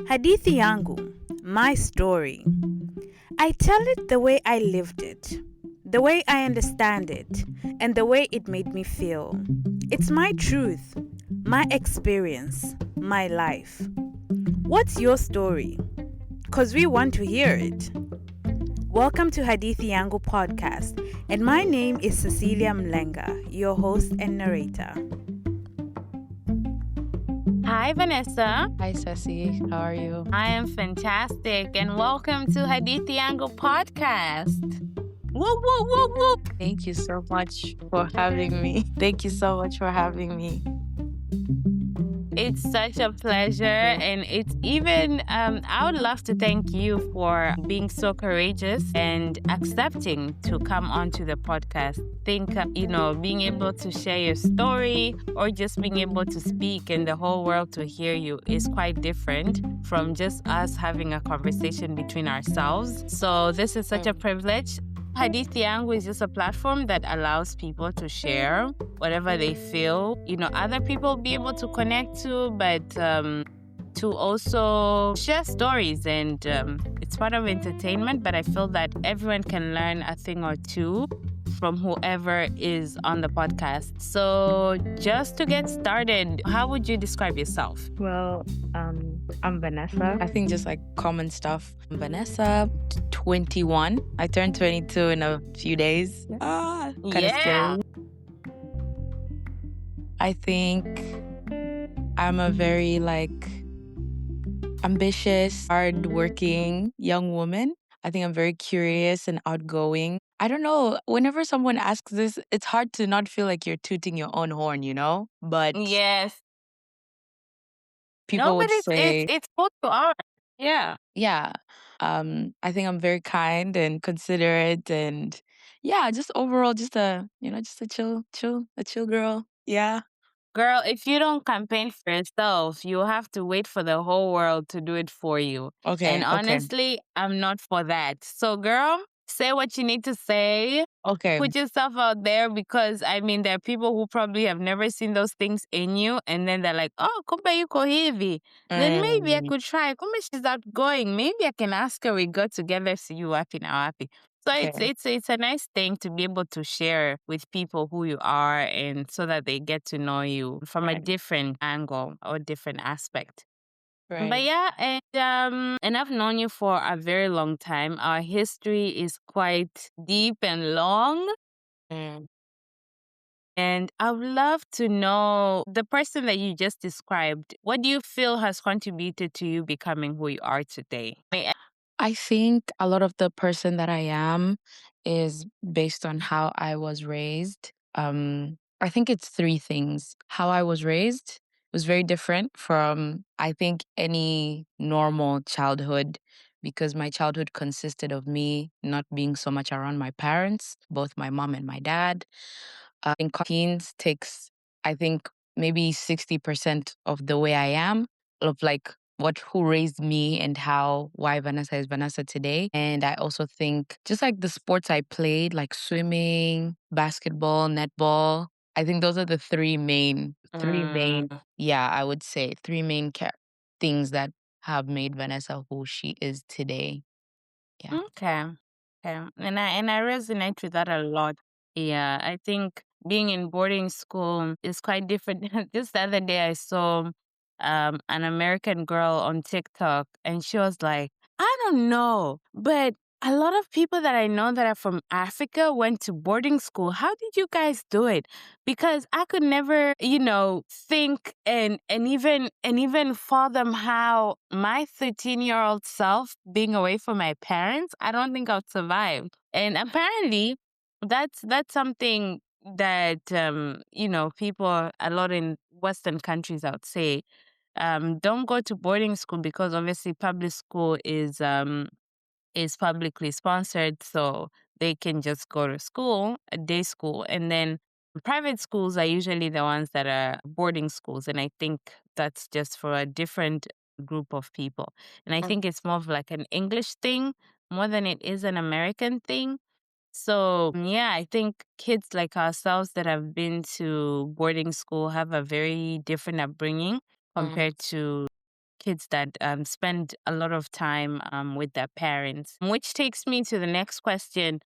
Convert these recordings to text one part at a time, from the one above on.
Hadithi yangu, my story. I tell it the way I lived it, the way I understand it, and the way it made me feel. It's my truth, my experience, my life. What's your story? Because we want to hear it. Welcome to Hadithi Yangu podcast, and my name is Cecilia Mlenga, your host and narrator. Hi, Vanessa. Hi, Ceci. How are you? I am fantastic, and welcome to Hadithi Yangu podcast. Whoop, whoop, whoop, whoop. Thank you so much for having me. Thank you so much for having me. It's such a pleasure, and it's even, I would love to thank you for being so courageous and accepting to come onto the podcast. Think, being able to share your story or just being able to speak and the whole world to hear you is quite different from just us having a conversation between ourselves. So this is such a privilege. Hadithi Yangu is just a platform that allows people to share whatever they feel, other people be able to connect to, but to also share stories. And it's part of entertainment, but I feel that everyone can learn a thing or two from whoever is on the podcast. So just to get started, how would you describe yourself? Well, I'm Vanessa. I think just like common stuff. I'm Vanessa, 21. I turned 22 in a few days. Kind of scary. I think I'm a very ambitious, hardworking young woman. I think I'm very curious and outgoing. I don't know. Whenever someone asks this, it's hard to not feel like you're tooting your own horn, But yes, people would say, it's both to our. Yeah. yeah. I think I'm very kind and considerate, and just overall, just a chill girl. Yeah. Girl, if you don't campaign for yourself, you have to wait for the whole world to do it for you. Okay. And honestly, I'm not for that. So, girl, say what you need to say. Okay. Put yourself out there because, there are people who probably have never seen those things in you. And then they're like, oh, kumbe yuko hivi. Then maybe I could try. Kumbe she's outgoing. Maybe I can ask her. We go together, see you happy now happy. So it's a nice thing to be able to share with people who you are, and so that they get to know you from a different angle or different aspect. Right. But yeah, and I've known you for a very long time. Our history is quite deep and long. And I would love to know the person that you just described. What do you feel has contributed to you becoming who you are today? I think a lot of the person that I am is based on how I was raised. I think it's three things. How I was raised was very different from, I think, any normal childhood, because my childhood consisted of me not being so much around my parents, both my mom and my dad. In teens takes, I think, maybe 60% of the way I am, of who raised me and why Vanessa is Vanessa today. And I also think just like the sports I played, like swimming, basketball, netball, I think those are the three main, I would say three main things that have made Vanessa who she is today. Yeah. Okay. And I resonate with that a lot. Yeah, I think being in boarding school is quite different. Just the other day I saw an American girl on TikTok, and she was like, I don't know, but a lot of people that I know that are from Africa went to boarding school. How did you guys do it? Because I could never, think and even fathom how my 13-year-old self being away from my parents, I don't think I would survive. And apparently that's something that people a lot in Western countries, I would say, don't go to boarding school, because obviously public school is publicly sponsored, so they can just go to school, a day school, and then private schools are usually the ones that are boarding schools, and I think that's just for a different group of people. And I think it's more of like an English thing more than it is an American thing. So, yeah, I think kids like ourselves that have been to boarding school have a very different upbringing compared to kids that spend a lot of time with their parents. Which takes me to the next question.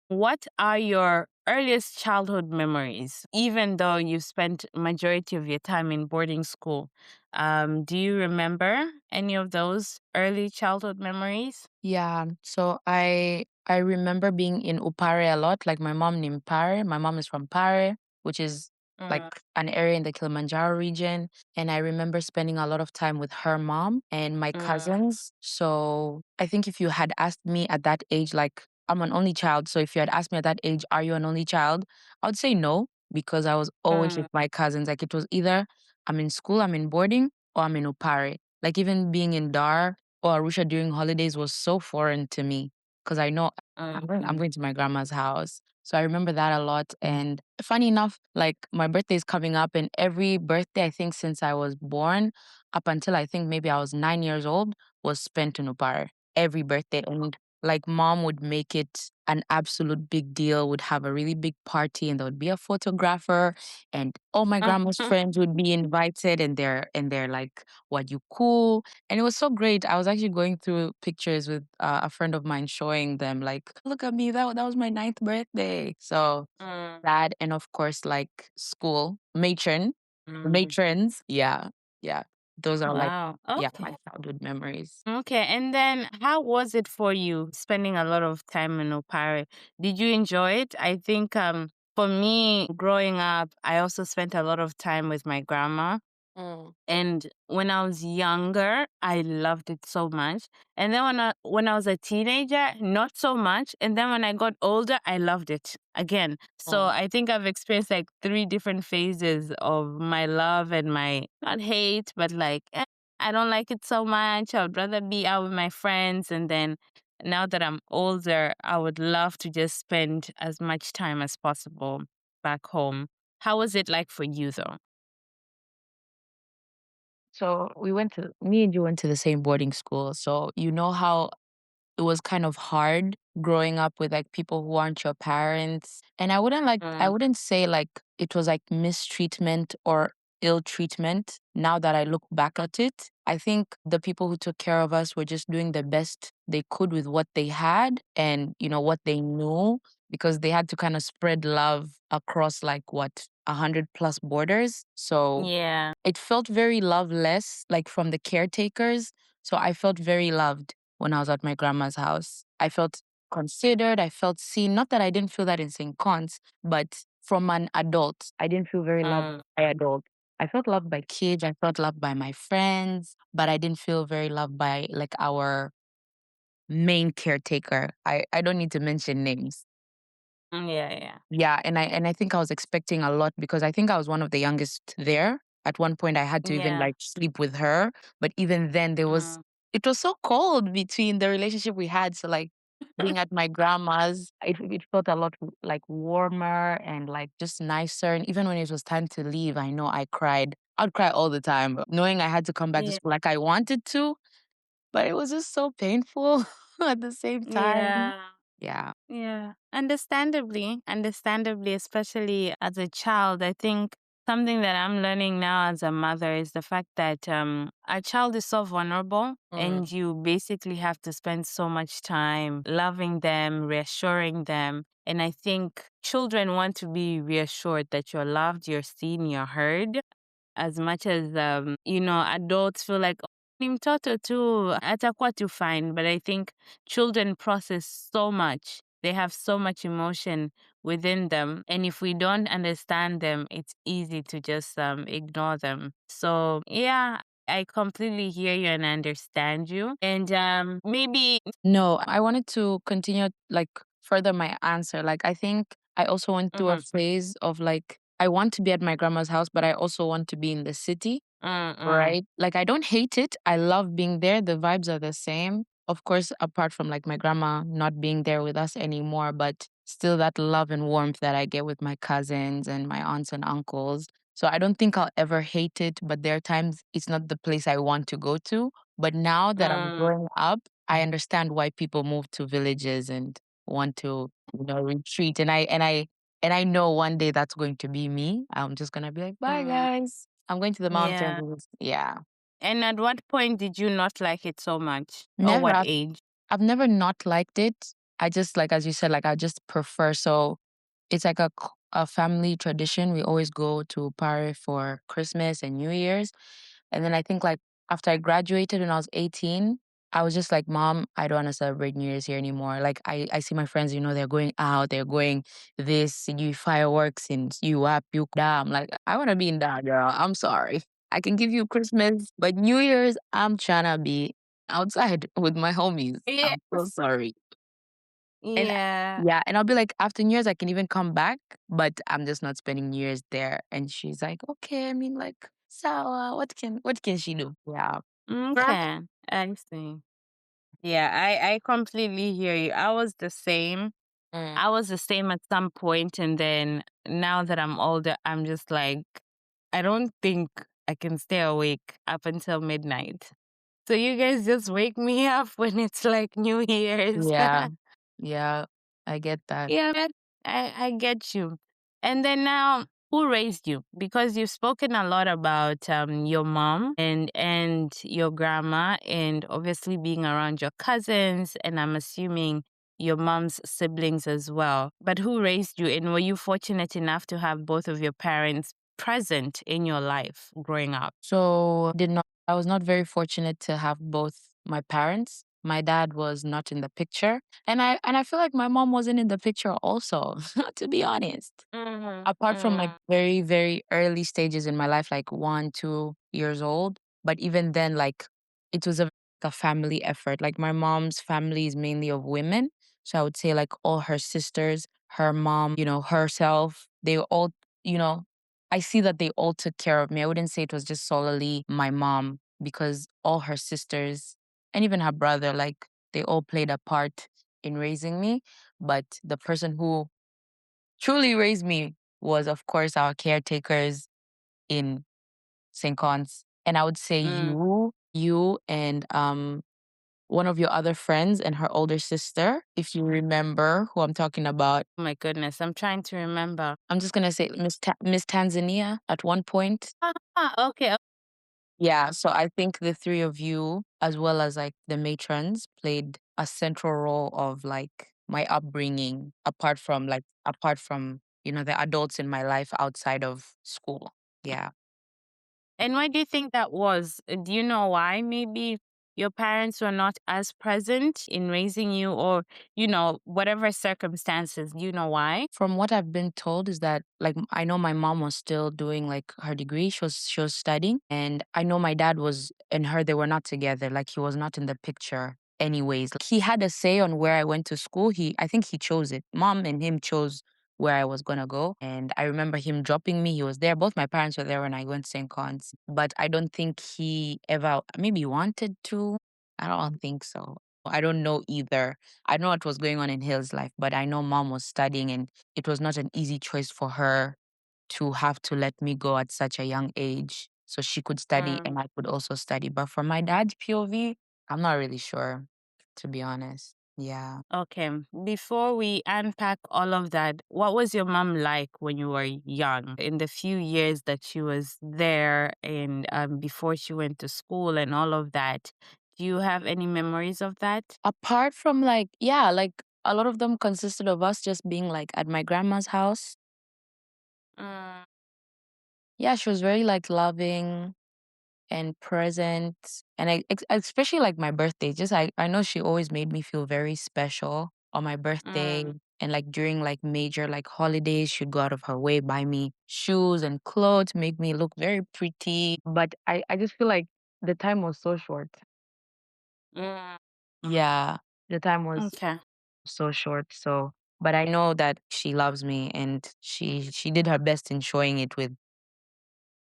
What are your earliest childhood memories? Even though you spent majority of your time in boarding school, do you remember any of those early childhood memories? Yeah, so I remember being in Upare a lot. Like my mom named Pare. My mom is from Pare, which is like Mm, an area in the Kilimanjaro region. And I remember spending a lot of time with her mom and my mm, cousins. So I think if you had asked me at that age, like I'm an only child. So if you had asked me at that age, are you an only child? I would say no, because I was always with mm, my cousins. Like it was either I'm in school, I'm in boarding, or I'm in Upare. Like even being in Dar or Arusha during holidays was so foreign to me because I know I'm mm, going to my grandma's house. So I remember that a lot. And funny enough, like my birthday is coming up, and every birthday, I think since I was born up until I think maybe I was 9 years old, was spent in Upar. Every birthday. And like mom would make it an absolute big deal, would have a really big party, and there would be a photographer, and all my grandma's mm. friends would be invited, and they're like, what, you cool? And it was so great. I was actually going through pictures with a friend of mine, showing them like, look at me, that was my ninth birthday. So Mm, that, and of course, like school mm. matrons, yeah, yeah. Those are like, Wow. yeah, Okay. my childhood memories. Okay. And then how was it for you spending a lot of time in Opare? Did you enjoy it? I think for me growing up, I also spent a lot of time with my grandma. Mm. And when I was younger, I loved it so much. And then when I was a teenager, not so much. And then when I got older, I loved it again. So Mm. I think I've experienced like three different phases of my love and my not hate, but like I don't like it so much. I would rather be out with my friends. And then now that I'm older, I would love to just spend as much time as possible back home. How was it like for you though? So me and you went to the same boarding school. So you know how it was kind of hard growing up with like people who aren't your parents. And I Mm, wouldn't say like it was like mistreatment or ill treatment. Now that I look back at it, I think the people who took care of us were just doing the best they could with what they had and what they knew, because they had to kind of spread love across like what 100 plus borders. So yeah. it felt very loveless, like from the caretakers. So I felt very loved when I was at my grandma's house. I felt considered, I felt seen. Not that I didn't feel that in St. Cons, but from an adult, I didn't feel very loved Mm. by adult. I felt loved by kids, I felt loved by my friends, but I didn't feel very loved by like our main caretaker. I don't need to mention names. Yeah, yeah. Yeah, and I think I was expecting a lot because I think I was one of the youngest there. At one point I had to even Yeah. like sleep with her, but even then Mm. it was so cold between the relationship we had. So like being at my grandma's, it felt a lot like warmer and like just nicer. And even when it was time to leave, I know I cried. I'd cry all the time, knowing I had to come back to Yeah. school like I wanted to, but it was just so painful at the same time. Yeah. Yeah. Yeah. Understandably, especially as a child, I think something that I'm learning now as a mother is the fact that a child is so vulnerable Mm. and you basically have to spend so much time loving them, reassuring them. And I think children want to be reassured that you're loved, you're seen, you're heard. As much as adults feel like, "Oh, ni mtoto tu atakuwa tu fine," but I think children process so much. They have so much emotion within them, and if we don't understand them, it's easy to just ignore them. So yeah, I completely hear you and understand you. And maybe. No, I wanted to continue, like, further my answer. Like, I think I also went through a Mhm, phase of like, I want to be at my grandma's house, but I also want to be in the city. mm, Right? Like, I don't hate it. I love being there. The vibes are the same. Of course, apart from like my grandma not being there with us anymore, but still that love and warmth that I get with my cousins and my aunts and uncles. So I don't think I'll ever hate it, but there are times it's not the place I want to go to. But now that I'm mm, growing up, I understand why people move to villages and want to, retreat. And I know one day that's going to be me. I'm just gonna be like, bye mm, guys. I'm going to the yeah. mountains. Yeah. And at what point did you not like it so much? Or Never. what I've, age? I've never not liked it. I just like as you said, like I just prefer. So it's like a family tradition. We always go to Paris for Christmas and New Year's. And then I think like after I graduated when I was 18, I was just like, Mom, I don't want to celebrate New Year's here anymore. Like I see my friends, they're going out, they're going this, you fireworks and you up, you down. I'm like, I want to be in that, girl. I'm sorry. I can give you Christmas, but New Year's, I'm trying to be outside with my homies. Yeah. I'm so sorry. And Yeah. yeah, and I'll be like, after New Year's, I can even come back, but I'm just not spending New Year's there. And she's like, okay, I mean, like, so what can she do? Yeah. Right. Okay. I see. Yeah, I completely hear you. I was the same. Mm. I was the same at some point, and then now that I'm older, I'm just like, I don't think I can stay awake up until midnight. So you guys just wake me up when it's like New Year's. Yeah. Yeah. I get that. Yeah, man, I get you. And then now, who raised you? Because you've spoken a lot about your mom and your grandma, and obviously being around your cousins, and I'm assuming your mom's siblings as well. But who raised you, and were you fortunate enough to have both of your parents present in your life growing up? So I was not very fortunate to have both my parents. My dad was not in the picture. And I feel like my mom wasn't in the picture also, to be honest. Mm-hmm. Apart from like Mm-hmm. very, very early stages in my life, like 1, 2 years old. But even then, like it was a family effort. Like my mom's family is mainly of women. So I would say like all her sisters, her mom, herself, they all, you know, I see that they all took care of me. I wouldn't say it was just solely my mom because all her sisters and even her brother, like they all played a part in raising me. But the person who truly raised me was, of course, our caretakers in St. Cons. And I would say Mm. you and one of your other friends and her older sister, if you remember who I'm talking about. Oh my goodness, I'm trying to remember. I'm just gonna say Miss Tanzania at one point. Okay. Yeah, so I think the three of you, as well as like the matrons, played a central role of like my upbringing, apart from the adults in my life outside of school. Yeah. And why do you think that was? Do you know why? Maybe your parents were not as present in raising you, or, whatever circumstances. Do you know why? From what I've been told is that like I know my mom was still doing like her degree. She was studying, and I know my dad was and her they were not together. Like he was not in the picture anyways. Like, he had a say on where I went to school. I think he chose it. Mom and him chose where I was gonna go. And I remember him dropping me. He was there. Both my parents were there when I went to St. Cons. But I don't think he ever maybe wanted to. I don't think so. I don't know either. I don't know what was going on in his life, but I know mom was studying and it was not an easy choice for her to have to let me go at such a young age so she could study Mm. and I could also study. But from my dad's POV, I'm not really sure, to be honest. Yeah. Okay. Before we unpack all of that, what was your mom like when you were young? In the few years that she was there, and before she went to school and all of that, do you have any memories of that? Apart from like, yeah, like a lot of them consisted of us just being like at my grandma's house. Mm. Yeah, she was very like loving and present. And especially like my birthday, just I know she always made me feel very special on my birthday. Mm. And like during like major like holidays, she'd go out of her way, buy me shoes and clothes, make me look very pretty. But I just feel like the time was so short. Mm. Yeah, the time was Okay. so short. So, but I know that she loves me and she did her best in showing it with,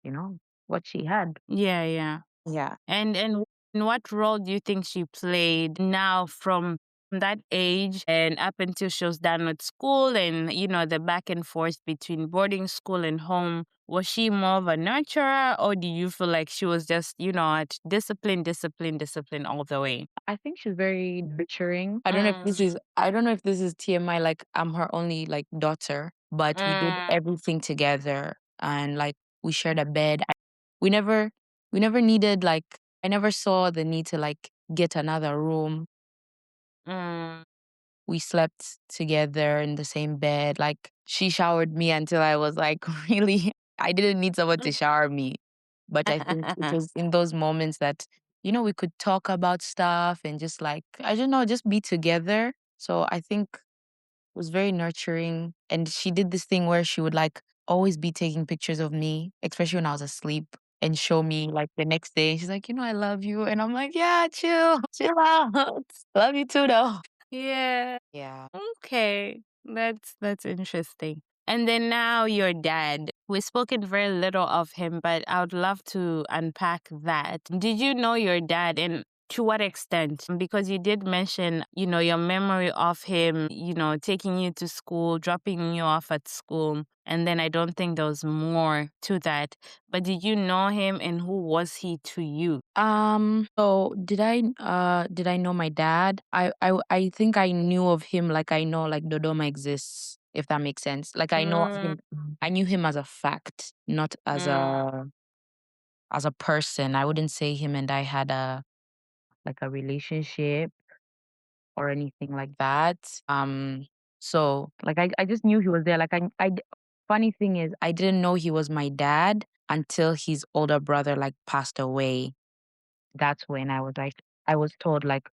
you know, what she had. Yeah, yeah. Yeah. And what role do you think she played now from that age and up until she was done with school, and the back and forth between boarding school and home? Was she more of a nurturer, or do you feel like she was just, at discipline, discipline, discipline all the way? I think she's very nurturing. Mm. I don't know if this is TMI, like I'm her only like daughter, but we did Mm. everything together and like we shared a bed. We never we never needed like I never saw the need to like get another room. Mm. We slept together in the same bed. Like she showered me until I was like really, I didn't need someone to shower me. But I think it was in those moments that, we could talk about stuff and just like, I don't know, just be together. So I think it was very nurturing. And she did this thing where she would like always be taking pictures of me, especially when I was asleep, and show me like the next day. She's like, I love you. And I'm like, yeah, chill, chill out. Love you too, though. Yeah. Yeah. Okay. That's interesting. And then now your dad. We've spoken very little of him, but I would love to unpack that. Did you know your dad, and to what extent? Because you did mention, your memory of him, taking you to school, dropping you off at school. And then I don't think there was more to that. But did you know him, and who was he to you? So did I know my dad? I think I knew of him like I know like Dodoma exists, if that makes sense. Like I know of Mm, him, I knew him as a fact, not mm, as a person. I wouldn't say him and I had a like a relationship or anything like that. So like I just knew he was there. Like funny thing is I didn't know he was my dad until his older brother like passed away. That's when I was told like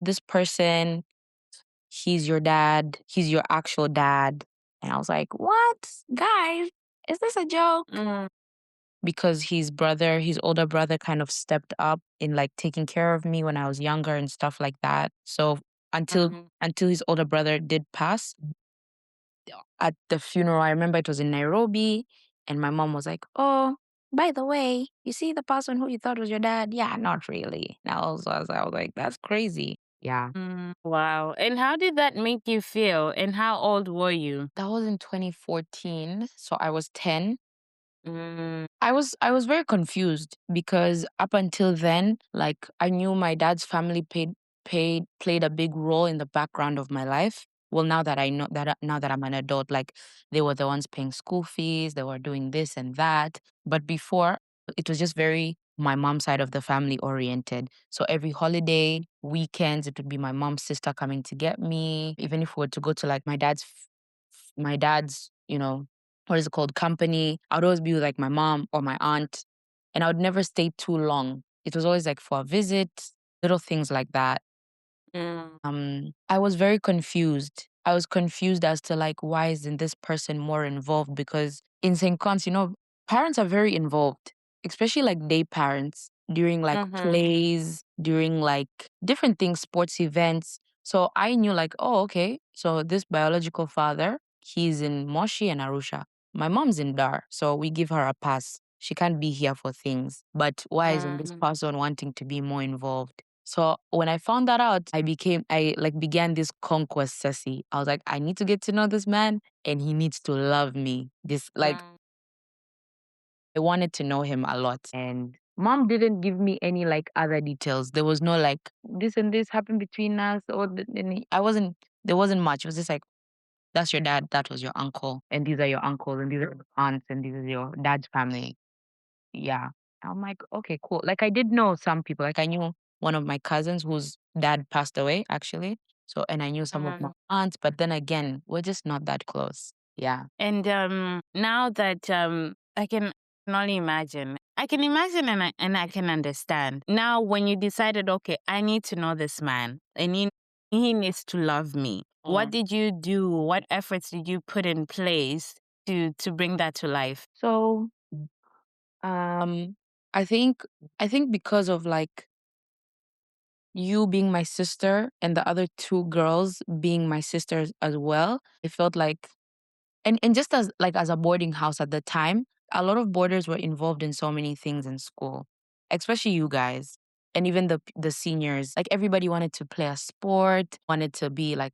this person, he's your dad, he's your actual dad. And I was like, what? Guys, is this a joke? mm, Because his older brother kind of stepped up in like taking care of me when I was younger and stuff like that. So until mm. until his older brother did pass, at the funeral, I remember it was in Nairobi, and my mom was like, "Oh, by the way, you see the person who you thought was your dad? Yeah, not really." Now I was like, "That's crazy." Yeah. Wow. And how did that make you feel? And how old were you? That was in 2014, so I was 10. Mm, I was very confused because up until then, like I knew my dad's family played a big role in the background of my life. Well, now that I know that now that I'm an adult, like they were the ones paying school fees, they were doing this and that. But before, it was just very my mom's side of the family oriented. So every holiday, weekends, it would be my mom's sister coming to get me. Even if we were to go to like my dad's, what is it called, company. I would always be with like my mom or my aunt, and I would never stay too long. It was always like for a visit, little things like that. mm, I was very confused. I was confused as to like why isn't this person more involved? Because in St. Cons, parents are very involved, especially like day parents during like mm-hmm, plays, during like different things, sports events. So I knew like, oh, okay. So this biological father, he's in Moshi and Arusha. My mom's in Dar, so we give her a pass. She can't be here for things. But why isn't this mm, person wanting to be more involved? So when I found that out, I like began this conquest, Ceci. I was like, I need to get to know this man and he needs to love me. This, like, mm, I wanted to know him a lot. And mom didn't give me any like other details. There was no like this and this happened between us or there wasn't much. It was just like, that's your dad, that was your uncle, and these are your uncles, and these are your aunts, and this is your dad's family. Yeah. I'm like, okay, cool. Like I did know some people. Like I knew one of my cousins whose dad passed away, actually. So and I knew some of my mm. aunts, but then again, we're just not that close. Yeah. And now that I can only imagine. I can imagine, and I can understand. Now when you decided, okay, I need to know this man and he needs to love me. What Mm. did you do? What efforts did you put in place to bring that to life? So um I think I think because of like you being my sister and the other two girls being my sisters as well, it felt like and just as like as a boarding house at the time, a lot of boarders were involved in so many things in school, especially you guys and even the seniors. Like everybody wanted to play a sport, wanted to be like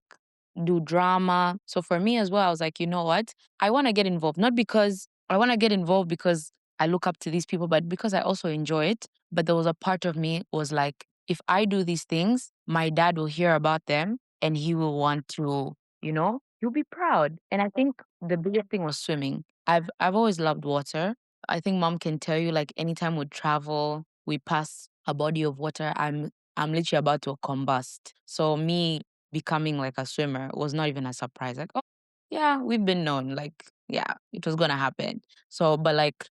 do drama. So for me as well, I was like, you know what? I want to get involved, not because I want to get involved because I look up to these people, but because I also enjoy it. But there was a part of me was like, if I do these things, my dad will hear about them and he will want to, he'll be proud. And I think the biggest thing was swimming. I've always loved water. I think mom can tell you like anytime we travel, we pass a body of water, I'm literally about to combust. So me becoming like a swimmer was not even a surprise. Like, oh yeah, we've been known. Like, yeah, it was gonna happen. So, but like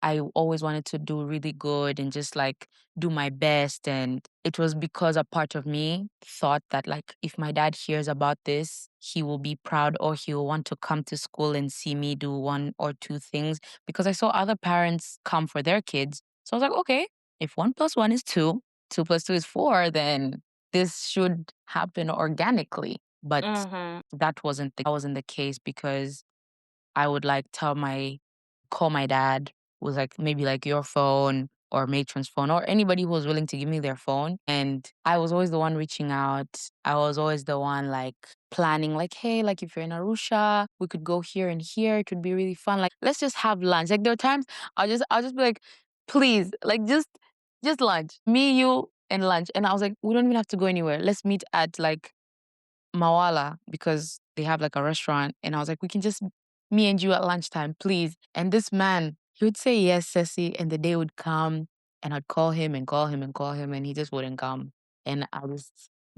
I always wanted to do really good and just like do my best. And it was because a part of me thought that like if my dad hears about this, he will be proud or he will want to come to school and see me do one or two things because I saw other parents come for their kids. So I was like, okay, if one plus one is two, two plus two is four, then this should happen organically. But Mm-hmm. that wasn't the case because I would like call my dad with like maybe like your phone or matron's phone or anybody who was willing to give me their phone. And I was always the one reaching out. I was always the one like planning, like, hey, like if you're in Arusha, we could go here and here. It would be really fun. Like, let's just have lunch. Like there are times I'll just be like, please, like just lunch. Me, you, and lunch. And I was like, we don't even have to go anywhere. Let's meet at like Mawalla because they have like a restaurant. And I was like, we can just me and you at lunchtime, please. And this man, he would say yes, Ceci, and the day would come and I'd call him and call him and call him and he just wouldn't come. And I would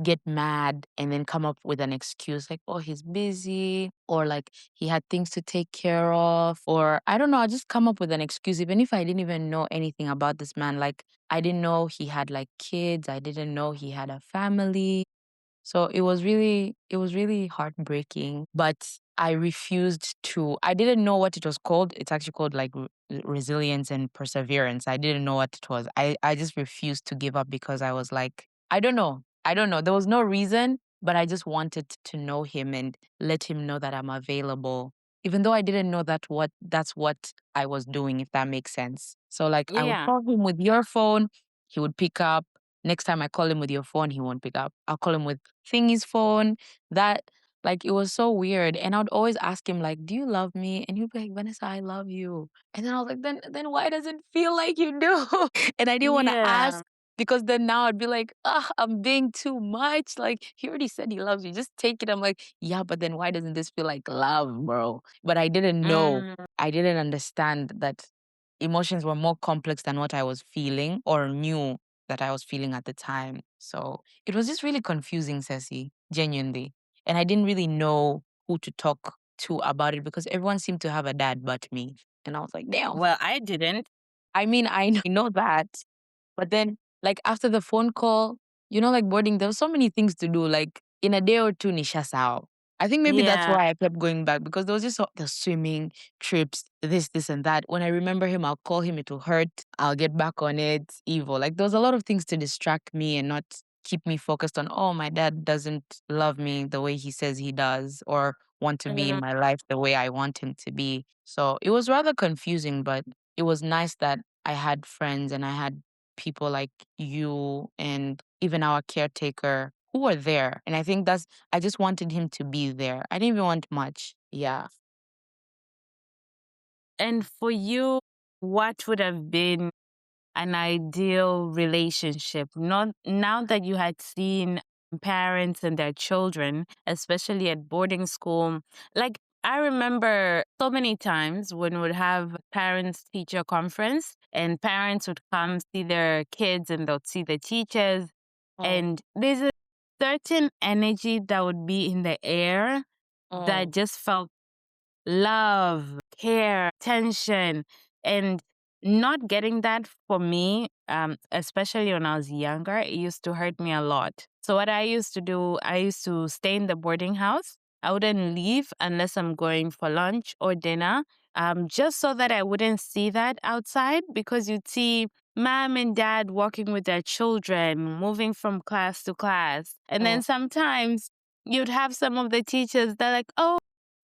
get mad and then come up with an excuse like, oh, he's busy or like he had things to take care of. Or I don't know, I just come up with an excuse, even if I didn't even know anything about this man. Like I didn't know he had like kids. I didn't know he had a family. So it was really heartbreaking, but I refused to I didn't know what it was called. It's actually called like resilience and perseverance. I didn't know what it was. I just refused to give up because I was like, I don't know. I don't know. There was no reason, but I just wanted to know him and let him know that I'm available. Even though I didn't know that's what I was doing, if that makes sense. So like I would Yeah. call him with your phone, he would pick up. Next time I call him with your phone, he won't pick up. I'll call him with Thingy's phone. That like it was so weird. And I would always ask him, like, do you love me? And he'd be like, Vanessa, I love you. And then I was like, then why does it feel like you do? And I didn't want to Yeah. ask because then now I'd be like, ah, I'm being too much. Like he already said he loves you. Just take it. I'm like, yeah, but then why doesn't this feel like love, bro? But I didn't know. Mm. I didn't understand that emotions were more complex than what I was feeling or knew that I was feeling at the time. So it was just really confusing, Ceci, genuinely. And I didn't really know who to talk to about it because everyone seemed to have a dad but me. And I was like, damn. Well, I didn't. I mean, I know that. But then, like, after the phone call, like boarding, there was so many things to do. Like, in a day or two, nisha sao. I think maybe that's Yeah. why I kept going back because there was just the swimming, trips, this, and that. When I remember him, I'll call him, it'll hurt. I'll get back on it, evil. Like, there was a lot of things to distract me and not keep me focused on, oh, my dad doesn't love me the way he says he does or want to be in Mm. my life the way I want him to be. So it was rather confusing, but it was nice that I had friends and I had people like you and even our caretaker who were there. And I think I just wanted him to be there. I didn't even want much. Yeah. And for you, what would have been an ideal relationship? Not now that you had seen parents and their children, especially at boarding school. Like I remember so many times when we would have parents teacher conference and parents would come see their kids and they'll see the teachers. Mm, And there's a certain energy that would be in the air that mm, just felt love, care, attention, and not getting that for me, especially when I was younger, it used to hurt me a lot. So what I used to do, I used to stay in the boarding house. I wouldn't leave unless I'm going for lunch or dinner, just so that I wouldn't see that outside because you'd see mom and dad walking with their children, moving from class to class. And then mm, sometimes you'd have some of the teachers that are like, oh,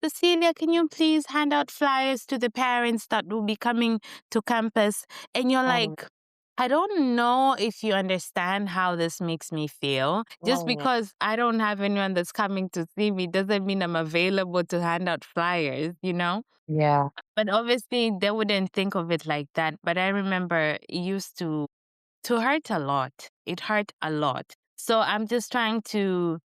Cecilia, can you please hand out flyers to the parents that will be coming to campus? And you're mm, like, I don't know if you understand how this makes me feel. Just mm. because I don't have anyone that's coming to see me doesn't mean I'm available to hand out flyers, you know? Yeah. But obviously they wouldn't think of it like that. But I remember it used to hurt a lot. It hurt a lot. So I'm just trying to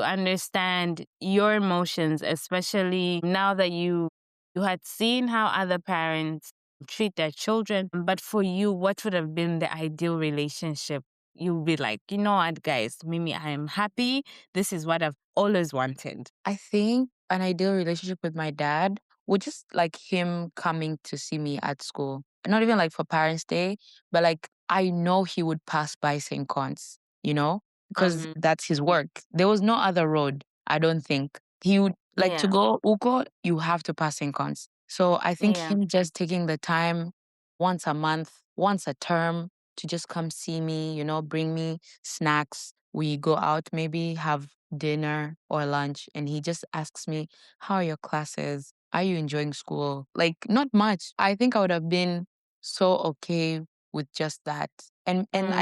understand your emotions, especially now that you had seen how other parents treat their children. But for you, what would have been the ideal relationship? You'll be like, you know what, guys, Mimi, I am happy. This is what I've always wanted. I think an ideal relationship with my dad would just like him coming to see me at school. Not even like for Parents' Day, but like I know he would pass by St. Cons, because Mm, that's his work. There was no other road, I don't think. He would like to yeah, go Uko, you have to pass St. Cons. So I think yeah. him just taking the time once a month, once a term to just come see me, bring me snacks. We go out, maybe have dinner or lunch, and he just asks me, "How are your classes? Are you enjoying school?" Like, not much. I think I would have been so okay with just that. And Mm,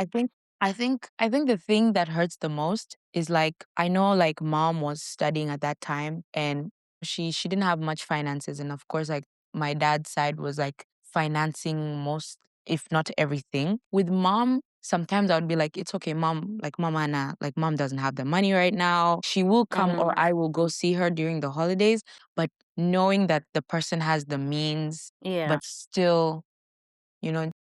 I think the thing that hurts the most is like I know like mom was studying at that time and she didn't have much finances, and of course like my dad's side was like financing most, if not everything. With mom, sometimes I would be like, it's okay, mom, like mama na, like mom doesn't have the money right now. She will come or mm, I will go see her during the holidays. But knowing that the person has the means, yeah. but still,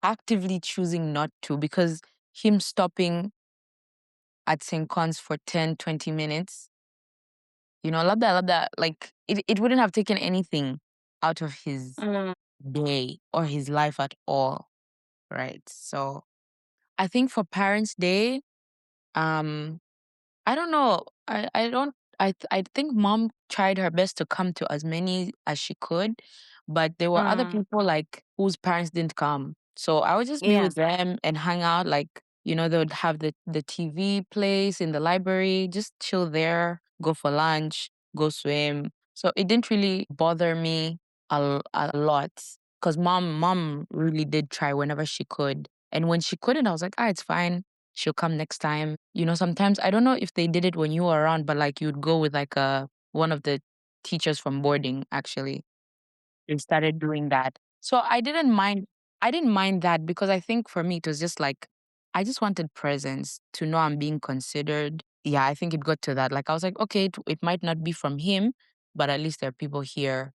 actively choosing not to, because him stopping at St. Cons for 10, 20 minutes, love that. Like it wouldn't have taken anything out of his Mm, day or his life at all. Right. So I think for Parents' Day, um, I don't know. I don't I think mom tried her best to come to as many as she could, but there were other mm, people like whose parents didn't come. So I would just be yeah. with them and hang out. Like, they would have the TV place in the library, just chill there, go for lunch, go swim. So it didn't really bother me a lot because mom really did try whenever she could. And when she couldn't, I was like, it's fine. She'll come next time. Sometimes I don't know if they did it when you were around, but like you'd go with like one of the teachers from boarding actually. They started doing that. So I didn't mind that because I think for me it was just like I just wanted presence to know I'm being considered. Yeah, I think it got to that. Like I was like, okay, it might not be from him, but at least there are people here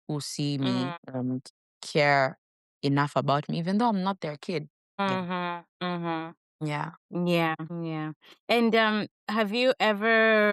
who see me Mm, and care enough about me, even though I'm not their kid. Yeah. mm-hmm, mm-hmm. Yeah. Yeah, yeah. And have you ever,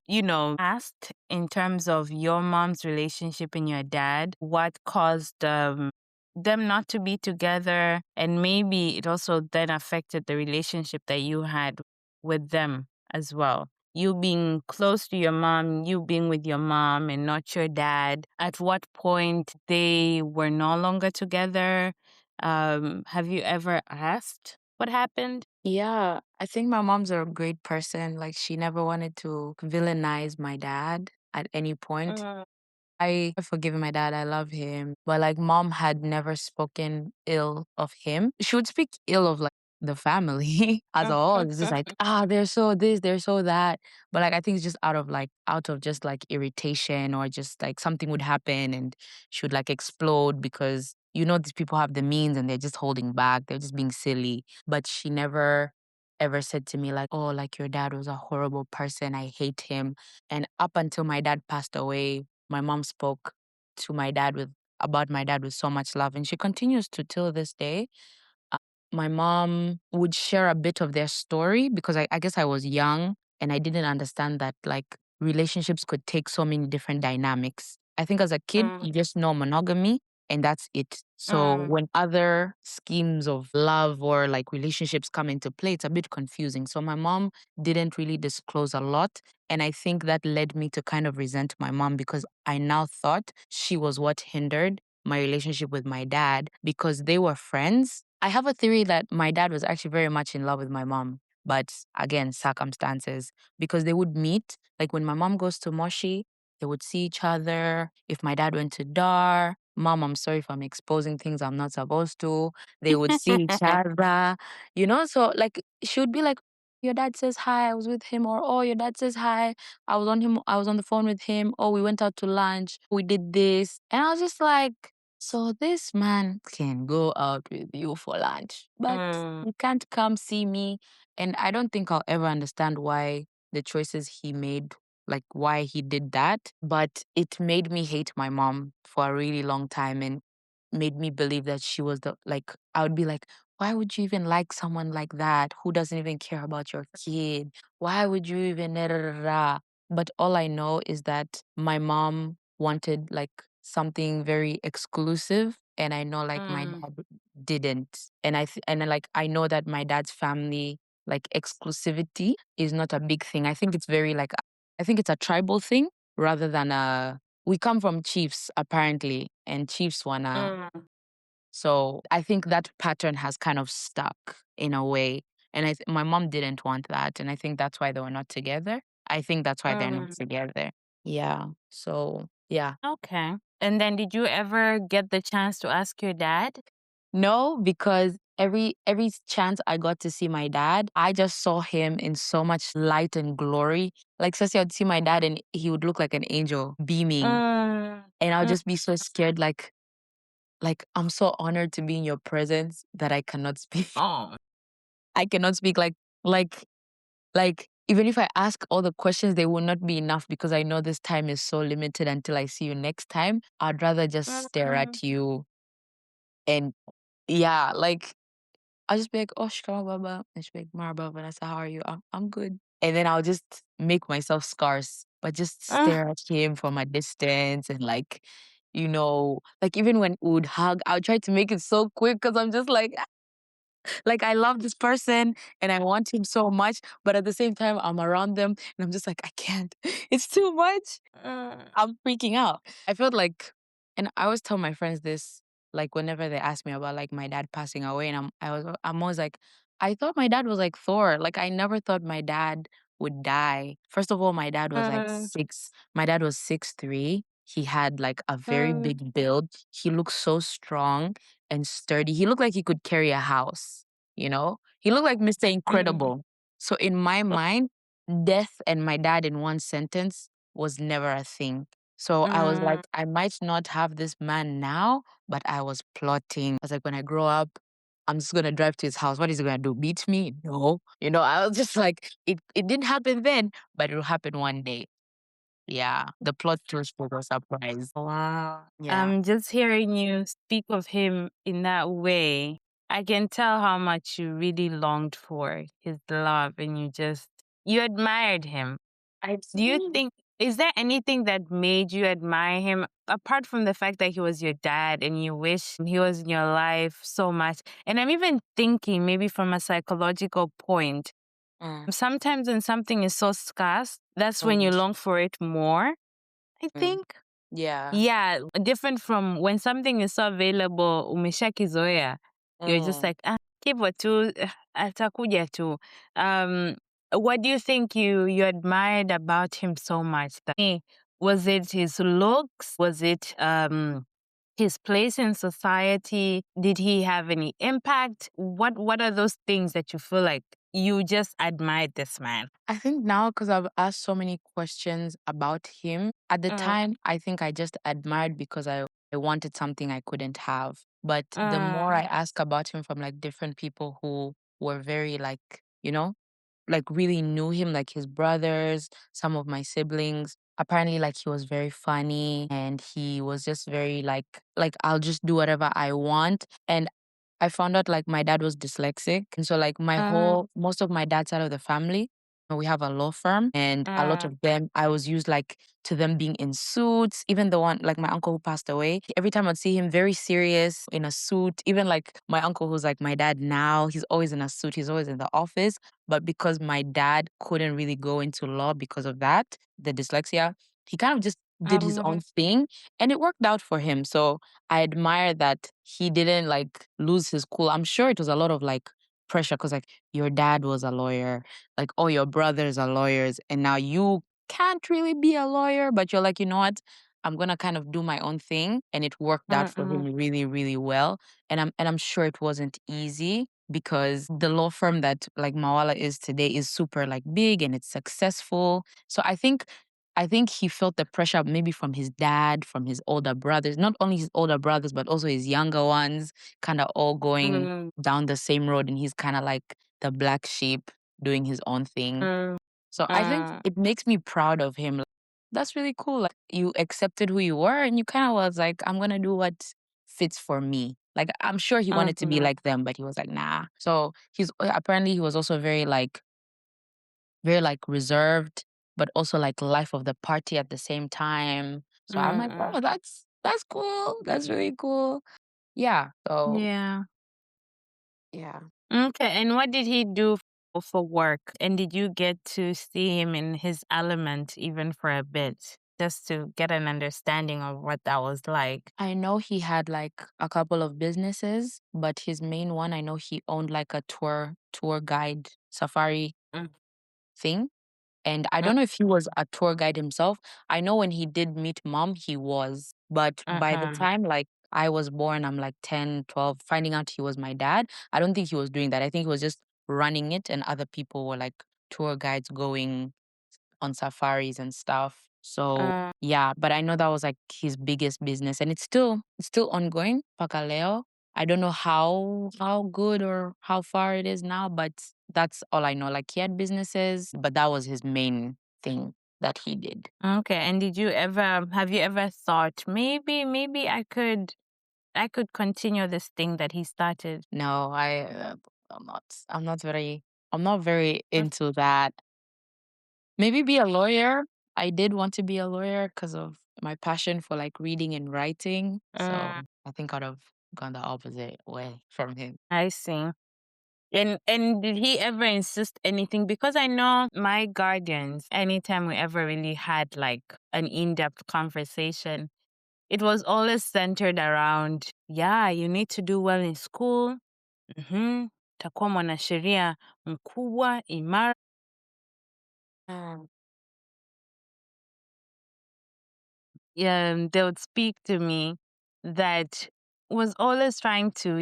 asked in terms of your mom's relationship and your dad, what caused them not to be together? And maybe it also then affected the relationship that you had with them as well. You being close to your mom, you being with your mom and not your dad. At what point they were no longer together? Have you ever asked what happened? Yeah, I think my mom's a great person. Like, she never wanted to villainize my dad at any point. Mm, I forgive my dad. I love him. But like mom had never spoken ill of him. She would speak ill of like the family as a whole. It's just like, they're so this, they're so that. But like I think it's just out of just like irritation or just like something would happen and she would like explode because these people have the means and they're just holding back. They're just being silly. But she never ever said to me like, oh, like your dad was a horrible person. I hate him. And up until my dad passed away, my mom spoke to my dad with about my dad with so much love, and she continues to till this day. My mom would share a bit of their story because I guess I was young and I didn't understand that like relationships could take so many different dynamics. I think as a kid, mm, you just know monogamy and that's it. So mm. when other schemes of love or like relationships come into play, it's a bit confusing. So my mom didn't really disclose a lot. And I think that led me to kind of resent my mom because I now thought she was what hindered my relationship with my dad because they were friends. I have a theory that my dad was actually very much in love with my mom, but again, circumstances, because they would meet. Like when my mom goes to Moshi, they would see each other. If my dad went to Dar, mom, I'm sorry if I'm exposing things I'm not supposed to. They would see each other, So like she would be like, your dad says hi, I was with him, or oh, your dad says hi, I was on the phone with him, oh, we went out to lunch, we did this. And I was just like, so this man can go out with you for lunch, but Mm, you can't come see me. And I don't think I'll ever understand why the choices he made, like why he did that. But it made me hate my mom for a really long time. And made me believe that she was the like I would be like, why would you even like someone like that who doesn't even care about your kid? Why would you even da, da, da, da?" But all I know is that my mom wanted like something very exclusive, and I know like my Mm, dad didn't. And I know that my dad's family, like, exclusivity is not a big thing. I think it's very like I think it's a tribal thing rather than a we come from chiefs apparently, and chiefs wanna mm, so I think that pattern has kind of stuck in a way. And my mom didn't want that, and I think that's why they were not together. I think that's why they're not mm. together. Yeah. So yeah. Okay. And then did you ever get the chance to ask your dad? No, because every chance I got to see my dad, I just saw him in so much light and glory. Like, Ceci, I'd see my dad and he would look like an angel beaming. Mm, And I'll mm. just be so scared, like I'm so honored to be in your presence that I cannot speak. Oh. I cannot speak like even if I ask all the questions, they will not be enough because I know this time is so limited until I see you next time. I'd rather just stare Mm, at you and yeah, like I'll just be like, "Oh, shikama baba," and she'll be like, "Maraba, Vanessa, how are you?" I'm good, and then I'll just make myself scarce, but just mm, stare at him from a distance and like even when we would hug, I'll try to make it so quick because I'm just like I love this person and I want him so much, but at the same time I'm around them and I'm just like I can't. It's too much. mm, I'm freaking out. I felt like, and I always tell my friends this, like whenever they ask me about like my dad passing away, and I'm always like, I thought my dad was like Thor. Like I never thought my dad would die. First of all, my dad was like mm, six. My dad was 6'3". He had like a very mm, big build. He looked so strong and sturdy. He looked like he could carry a house. He looked like Mr. mm, Incredible. So in my mind, death and my dad in one sentence was never a thing. So I was like, mm, I might not have this man now, but I was plotting. I was like, when I grow up, I'm just gonna drive to his house. What is he gonna do? Beat me? No. I was just like, it didn't happen then, but it'll happen one day. Yeah. The plot twist was a surprise. Wow. Yeah. Just hearing you speak of him in that way, I can tell how much you really longed for his love and you admired him. I Do you see. think, is there anything that made you admire him apart from the fact that he was your dad and you wish he was in your life so much? And I'm even thinking maybe from a psychological point, Mm, sometimes when something is so scarce, that's when you mm, long for it more, I mm. think. Yeah. Yeah, different from when something is so available, umeshakizoea. You're just Mm. like, kipo tu, atakuja tu. Um, what do you think you admired about him so much? Was it his looks? Was it his place in society? Did he have any impact? What are those things that you feel like you just admired this man? I think now, because I've asked so many questions about him, at the Mm, time, I think I just admired because I wanted something I couldn't have. But the more I mm, ask about him from like different people who were very like really knew him, like his brothers, some of my siblings. Apparently, like he was very funny and he was just very like I'll just do whatever I want. And I found out like my dad was dyslexic. And so like mm, most of my dad's side of the family, we have a law firm and a lot mm, of them I was used like to them being in suits. Even the one like my uncle who passed away, every time I'd see him very serious in a suit. Even like my uncle who's like my dad now, he's always in a suit, he's always in the office. But because my dad couldn't really go into law because of that, the dyslexia, he kind of just did his own mm, thing and it worked out for him. So I admire that he didn't like lose his cool. I'm sure it was a lot of like pressure because like your dad was a lawyer, like all your brothers are lawyers, and now you can't really be a lawyer, but you're like, you know what? I'm gonna kind of do my own thing. And it worked out for mm, him really, really well. And I'm sure it wasn't easy because the law firm that like Mawala is today is super like big and it's successful. So I think he felt the pressure maybe from his dad, from his older brothers, not only his older brothers, but also his younger ones, kind of all going mm, down the same road. And he's kind of like the black sheep doing his own thing. mm, So I think mm. it makes me proud of him. That's really cool. Like you accepted who you were and you kind of was like, I'm going to do what fits for me. Like I'm sure he wanted to be Mhm. like them, but he was like, nah. So he's apparently he was also very like reserved, but also like life of the party at the same time. So I'm like, Mm-mm. oh, that's cool. That's really cool. Yeah. So Yeah. yeah. Okay. And what did he do for work? And did you get to see him in his element even for a bit, just to get an understanding of what that was like? I know he had like a couple of businesses, but his main one, I know he owned like a tour guide safari Mm, thing. And I mm, don't know if he was a tour guide himself. I know when he did meet mom, he was. But by the mhm. time like I was born, I'm like 10, 12, finding out he was my dad. I don't think he was doing that. I think he was just running it and other people were like tour guides going on safaris and stuff. So Mm, yeah, but I know that was like his biggest business and it's still ongoing, Pakaleo. I don't know how good or how far it is now, but that's all I know. Like he had businesses, but that was his main thing that he did. okay. And did you ever have you ever thought maybe I could continue this thing that he started? No, I'm not I'm not very I'm not very into that. Maybe be a lawyer. I did want to be a lawyer because of my passion for like reading and writing. So Mm, I think I'd have gone the opposite way from him. I see. And did he ever insist anything? Because I know my guardians, anytime we ever really had like an in-depth conversation, it was always centered around, yeah, you need to do well in school. Mhm. Takuwa mwanasheria mkubwa, imara. Mm. Yeah, they would speak to me that was always trying to,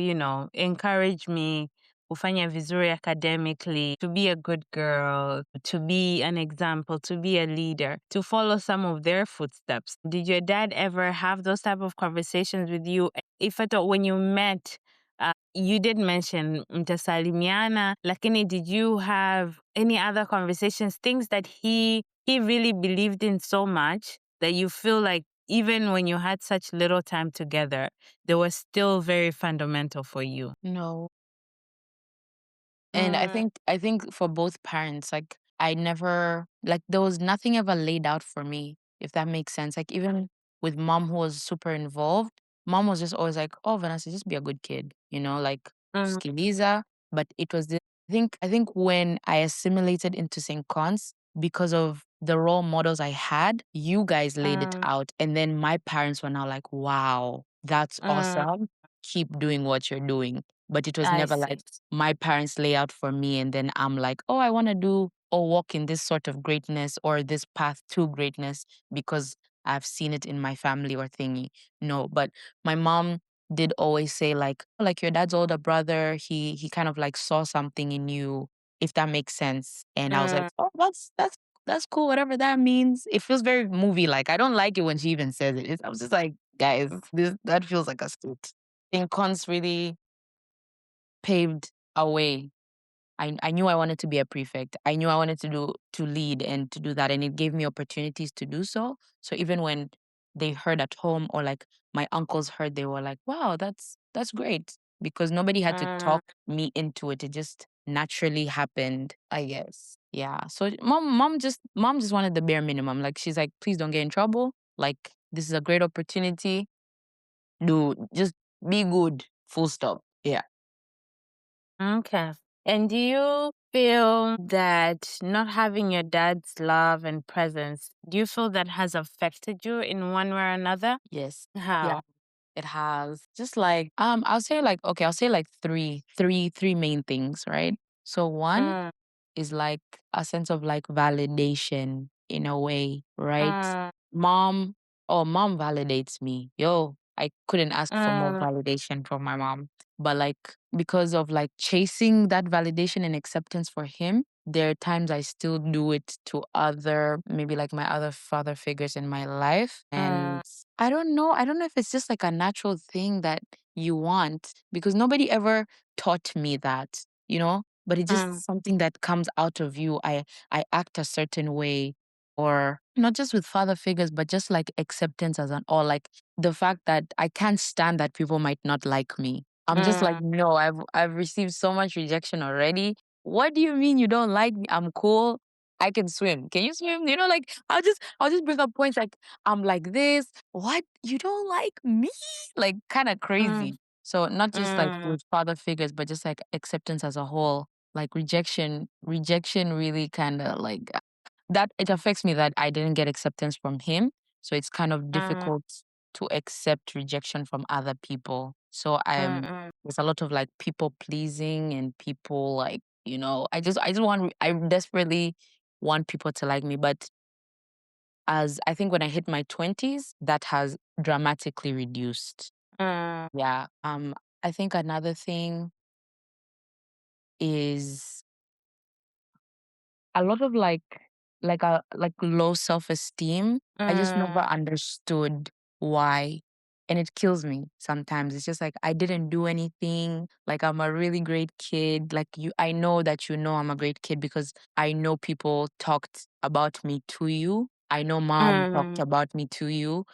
encourage me kufanya vizuri academically, to be a good girl, to be an example, to be a leader, to follow some of their footsteps. Did your dad ever have those type of conversations with you? If at all, when you met, you did mention mtasalimiana, lakini did you have any other conversations, things that he really believed in so much that you feel like even when you had such little time together, they were still very fundamental for you? No. And I Mm, think I think for both parents, like I never like there was nothing ever laid out for me, if that makes sense. Like even with mom who was super involved, mom was just always like, "Oh, Vanessa, just be a good kid," like mm, skiliza. But it was this. I think when I assimilated into St. Cons because of the role models I had, you guys laid it mm, out, and then my parents were now like, "Wow, that's mm, awesome. Keep doing what you're doing." But it was I never like see. my parents lay out for me and then I'm like, oh, I want to do or walk in this sort of greatness or this path to greatness because I've seen it in my family or thingy. No, but my mom did always say like your dad's older brother, he kind of like saw something in you, if that makes sense. And I was like, Mm, oh, that's cool, whatever that means. It feels very movie like. I don't like it when she even says it. I was just like, guys, this that feels like a script. In cons really paved a way. I knew I wanted to be a prefect. I knew I wanted to lead and to do that, and it gave me opportunities to do so. So even when they heard at home or like my uncles heard, they were like, "Wow, that's great," because nobody had to mm, talk me into it. It just naturally happened, I guess. Yeah. So mom just wanted the bare minimum. Like she's like, "Please don't get in trouble. Like this is a great opportunity. Do just be good. Full stop." Yeah. okay. And do you feel that not having your dad's love and presence, do you feel that has affected you in one way or another? Yes. Yeah. How? It has just like I'll say like three main things, right? So one Mm, is like a sense of like validation in a way, right? mm, Mom, oh, mom validates me. Yo, I couldn't ask for more mm, validation from my mom. But like because of like chasing that validation and acceptance for him, there are times I still do it to other, maybe like my other father figures in my life. mm, And I don't know if it's just like a natural thing that you want because nobody ever taught me that. But it's mm, just something that comes out of you. I act a certain way or not just with father figures, but just like acceptance as an all. Like the fact that I can't stand that people might not like me. I'm just like, Mm, no, I've received so much rejection already. What do you mean you don't like me? I'm cool. I can swim. Can you swim? You know, like I'll just bring up points like I'm like this. What? You don't like me? Like kind of mm, crazy. So not just like mm, with father figures, but just like acceptance as a whole. Like rejection really kind of like that it affects me that I didn't get acceptance from him. So it's kind of mm, difficult to accept rejection from other people. So mm, I'm mm, there's a lot of like people pleasing and people like, I just want I desperately want people to like me. But as I think when I hit my 20s, that has dramatically reduced. mm, Yeah. I think another thing is a lot of like low self-esteem. I just never mm, understood why. And it kills me sometimes. It's just like I didn't do anything. Like I'm a really great kid. Like I know that you know I'm a great kid because I know people talked about me to you. I know mom talked mm, about me to you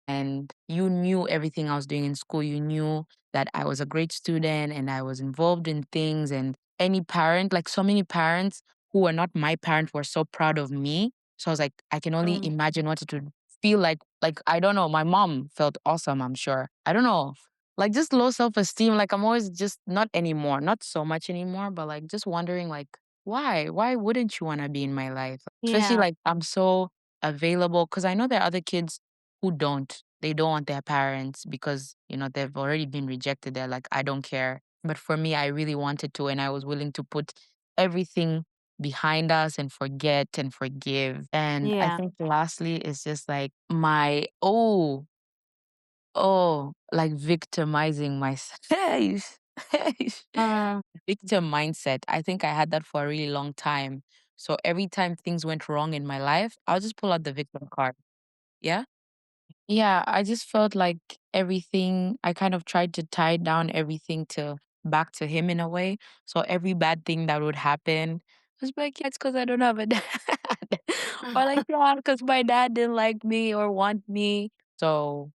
and you knew everything I was doing in school. You knew that I was a great student and I was involved in things. And any parent, like so many parents who were not my parent, were so proud of me. So I was like, I can only mm. imagine what it would feel like. Like, I don't know. My mom felt awesome, I'm sure. I don't know. Like, just low self esteem. Like, I'm always just not anymore, not so much anymore, but like just wondering, like, why? Why wouldn't you want to be in my life? Especially Yeah, like I'm so available because I know there are other kids who don't. They don't want their parents because, they've already been rejected. They're like, I don't care. But for me, I really wanted to, and I was willing to put everything behind us and forget and forgive. And I yeah. think lastly is just like like victimizing myself. Mm, Victim mindset. I think I had that for a really long time. So every time things went wrong in my life, I'll just pull out the victim card. Yeah. Yeah, I just felt like everything I kind of tried to tie down everything to back to him in a way. So every bad thing that would happen I was like, yeah, it's because I don't have a dad. Or like, yeah, because my dad didn't like me or want me. So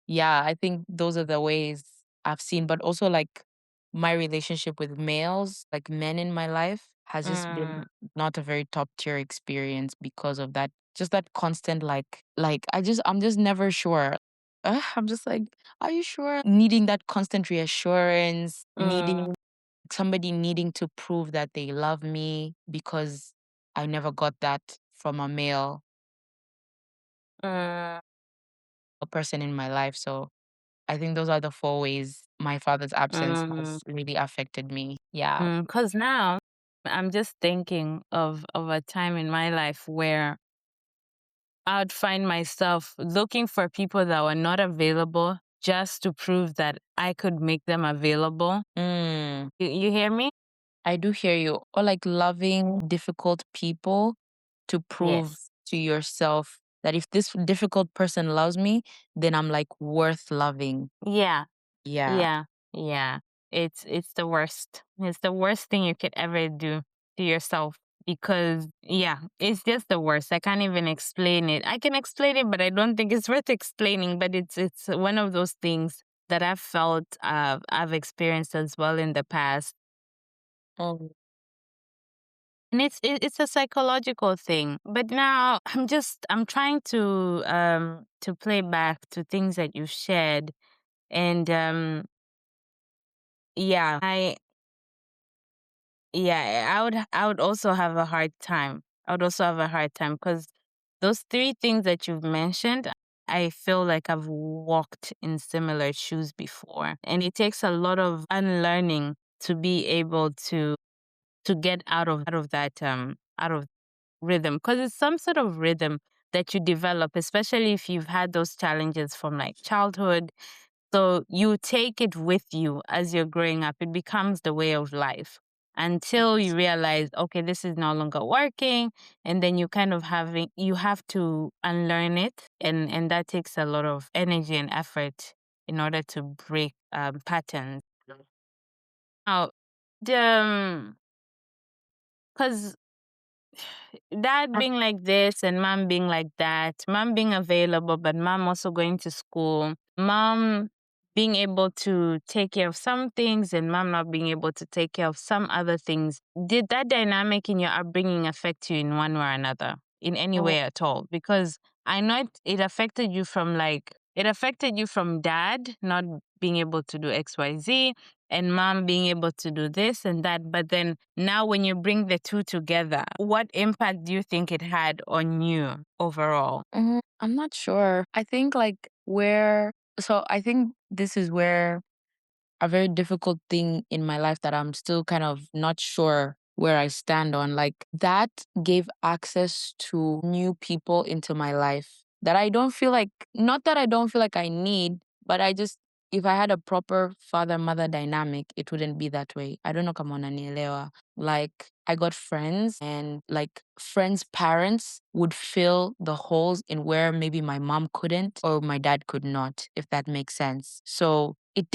yeah, I think those are the ways I've seen, but also like my relationship with males, like men in my life, has just mm, been not a very top tier experience because of that. Just that constant I'm just never sure. I'm just like, are you sure? Needing that constant reassurance, mm, needing somebody needing to prove that they love me because I never got that from a male mm, person in my life. So I think those are the 4 ways my father's absence mm, has really affected me. Yeah. mm. 'Cause now I'm just thinking of a time in my life where I'd find myself looking for people that were not available just to prove that I could make them available. Mm, You hear me? I do hear you. Or like loving difficult people to prove Yes. to yourself that if this difficult person loves me, then I'm like worth loving. Yeah. Yeah. Yeah. Yeah. It's the worst. It's the worst thing you could ever do to yourself because yeah, it's just the worst. I can't even explain it. I can explain it, but I don't think it's worth explaining, but it's one of those things that I've felt I've experienced as well in the past. Mm, And it's a psychological thing. But now I'm trying to play back to things that you've shared and yeah, I would also have a hard time. I would also have a hard time because those three things that you've mentioned, I feel like I've walked in similar shoes before. And it takes a lot of unlearning to be able to get out of that out of rhythm because it's some sort of rhythm that you develop, especially if you've had those challenges from like childhood. So you take it with you as you're growing up. It becomes the way of life until you realize, okay, this is no longer working. And then you have to unlearn it. And that takes a lot of energy and effort in order to break patterns. Now, the, because dad being like this and mom being like that, mom being available, but mom also going to school, mom being able to take care of some things and mom not being able to take care of some other things. Did that dynamic in your upbringing affect you in one way or another, in any Oh, way at all? Because I know it affected you from it affected you from dad not being able to do XYZ and mom being able to do this and that. But then now, when you bring the two together, what impact do you think it had on you overall? I'm not sure. I think like I think this is where a very difficult thing in my life that I'm still kind of not sure where I stand on. Like that gave access to new people into my life that I don't feel like, not that I don't feel like I need, but I just, if I had a proper father mother dynamic, it wouldn't be that way. I don't know kama unanielewa. Like I got friends and like friends' parents would fill the holes in where maybe my mom couldn't or my dad could not, if that makes sense. So it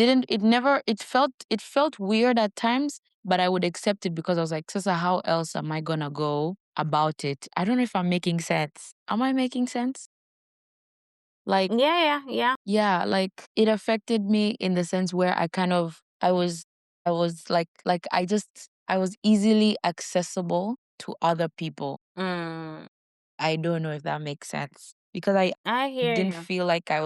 felt weird at times, but I would accept it because I was like, Sasa, how else am I gonna go about it? I don't know if I'm making sense. Am I making sense? Like, Yeah, yeah, yeah. yeah, like it affected me in the sense where I was I was easily accessible to other people. Mm, I don't know if that makes sense because I I hear didn't you. feel like I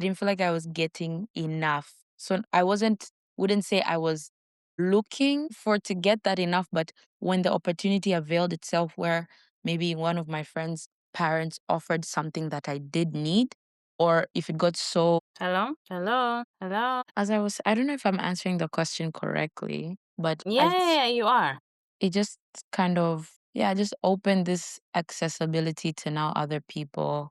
didn't feel like I was getting enough. So I wouldn't say I was looking for to get that enough, but when the opportunity availed itself where maybe one of my friends' parents offered something that I did need, or if it got so Hello, hello, hello. I don't know if I'm answering the question correctly, but Yeah, yeah, yeah, you are. it just kind of, yeah, just opened this accessibility to now other people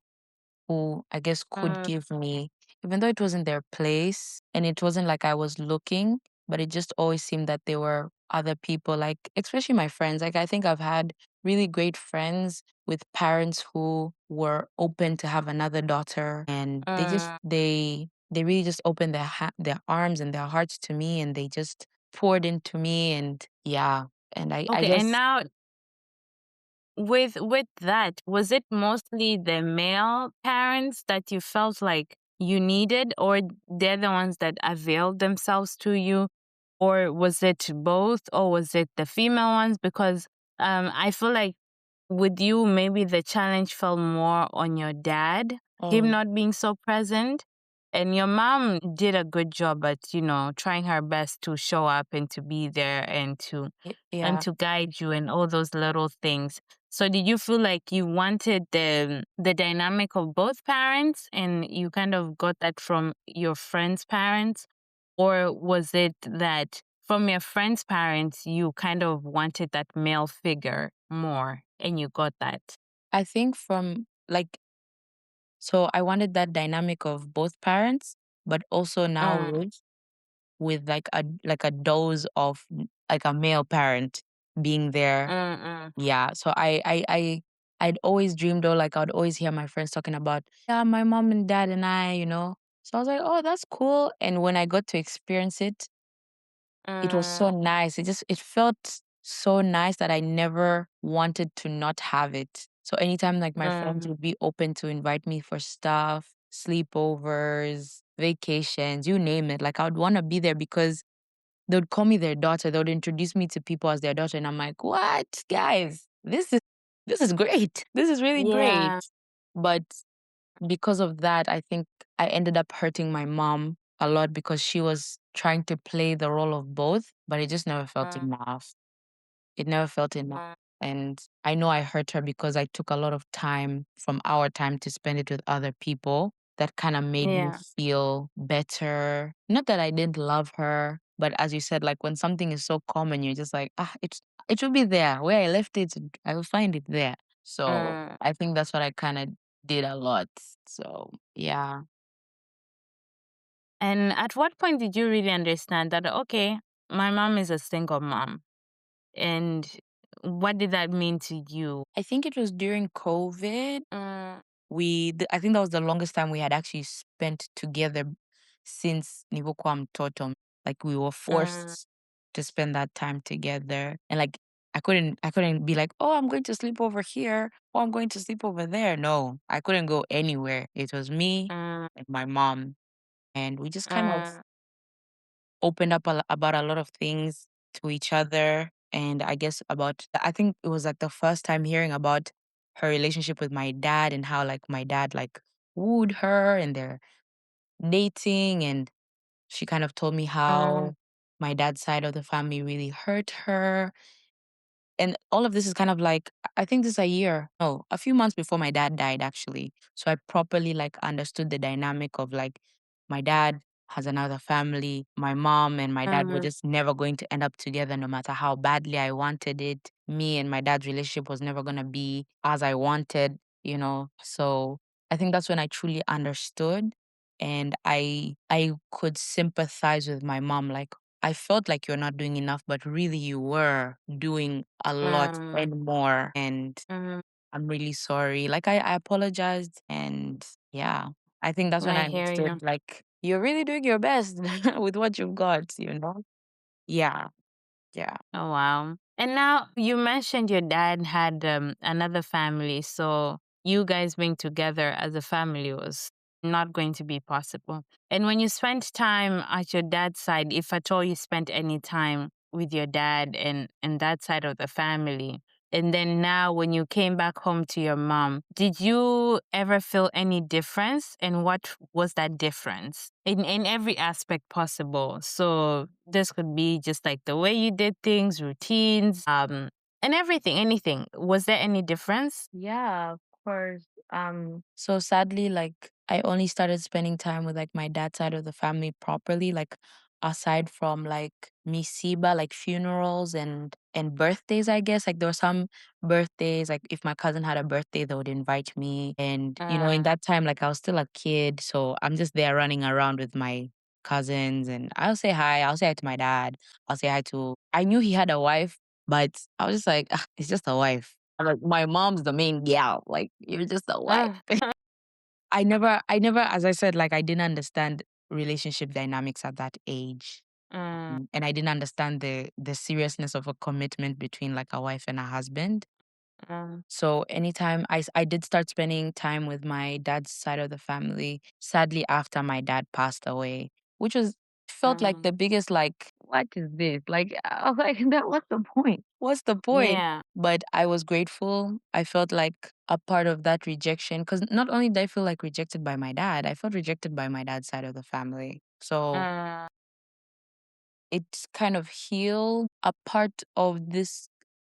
who I guess could Mm, give me, even though it wasn't their place and it wasn't like I was looking, but it just always seemed that there were other people, like especially my friends. Like I think I've had really great friends with parents who were open to have another daughter, and mm. they really just opened their arms and their hearts to me, and they just poured into me, and yeah, and I Okay, and guess now with that, was it mostly the male parents that you felt like you needed, or they're the ones that availed themselves to you? Or was it both, or was it the female ones? Because I feel like with you, maybe the challenge fell more on your dad, him oh not being so present. And your mom did a good job at, trying her best to show up and to be there and yeah. to guide you and all those little things. So did you feel like you wanted the dynamic of both parents and you kind of got that from your friend's parents? Or was it that from your friend's parents you kind of wanted that male figure more and you got that? I think from like so I wanted that dynamic of both parents, but also now Mm, with like a dose of like a male parent being there. mm, mm, Yeah. So I'd always dreamed, or like I'd always hear my friends talking about, yeah, my mom and dad and I. So I was like, oh, that's cool. And when I got to experience it, it was so mm, nice. It felt so nice that I never wanted to not have it. So anytime like my friends mm, would be open to invite me for stuff, sleepovers, vacations, you name it, like I would want to be there because they would call me their daughter. They would introduce me to people as their daughter, and I'm like, what, guys? This is great. This is really great. yeah. But because of that, I think I ended up hurting my mom a lot because she was trying to play the role of both, but it just never felt Mm, enough. It never felt enough. mm, And I know I hurt her because I took a lot of time from our time to spend it with other people. That kind of made me yeah. feel better. Not that I didn't love her, but as you said, like when something is so common, you're just like, it will be there. Where I left it, I will find it there. So Mm. I think that's what I kind of did a lot. So yeah. And at what point did you really understand that, okay, my mom is a single mom? And what did that mean to you? I think it was during COVID. Mm, I think that was the longest time we had actually spent together since nilivyokuwa mtoto. Like we were mm, forced to spend that time together, and like I I couldn't be like, "Oh, I'm going to sleep over here. Oh, I'm going to sleep over there." No, I couldn't go anywhere. It was me mm, and my mom, and we just kind of mm, opened up about a lot of things to each other. And I guess I think it was like the first time hearing about her relationship with my dad and how like my dad like wooed her and they're dating. And she kind of told me mm, how my dad's side of the family really hurt her. And all of this is kind of like, I think this is a year, no, a few months before my dad died, actually. So I properly like understood the dynamic of like my dad has another family. My mom and my dad were mm, just never going to end up together no matter how badly I wanted it. Me and my dad's relationship was never going to be as I wanted. So I think that's when I truly understood. And I could sympathize with my mom. Like, I felt like you're not doing enough, but really you were doing a lot mm, and more. And mm. I'm really sorry. Like I apologized. And yeah, I think that's when I I hear understood you. like you're really doing your best with what you've got. Yeah, yeah. Oh, wow. And now you mentioned your dad had another family, so you guys being together as a family was not going to be possible. And when you spent time at your dad's side, if at all you spent any time with your dad and that side of the family, and then now when you came back home to your mom, did you ever feel any difference? And what was that difference in every aspect possible? So this could be just like the way you did things, routines, and everything, anything. Was there any difference? Yeah, of course. So sadly, like I only started spending time with like my dad's side of the family properly, like aside from like misiba, like funerals and birthdays, I guess. Like there were some birthdays, like if my cousin had a birthday, they would invite me. And in Uh, that time, like I was still a kid, so I'm just there running around with my cousins and I'll say hi. I'll say hi to my dad. I'll say hi to I knew he had a wife, but I was just like, "Ah, it's just a wife." I'm like, my mom's the main gal. Like, you're just a wife. uh, I never, as I said, like, I didn't understand relationship dynamics at that age. uh, And I didn't understand the seriousness of a commitment between like a wife and a husband. uh, So anytime I did start spending time with my dad's side of the family, sadly after my dad passed away, which was felt like uh, the biggest like, what is this? Like I was like, that what's the point? What's the point? yeah. But I was grateful. I felt like a part of that rejection because not only did I feel like rejected by my dad, I felt rejected by my dad's side of the family. So Uh, it's kind of healed a part of this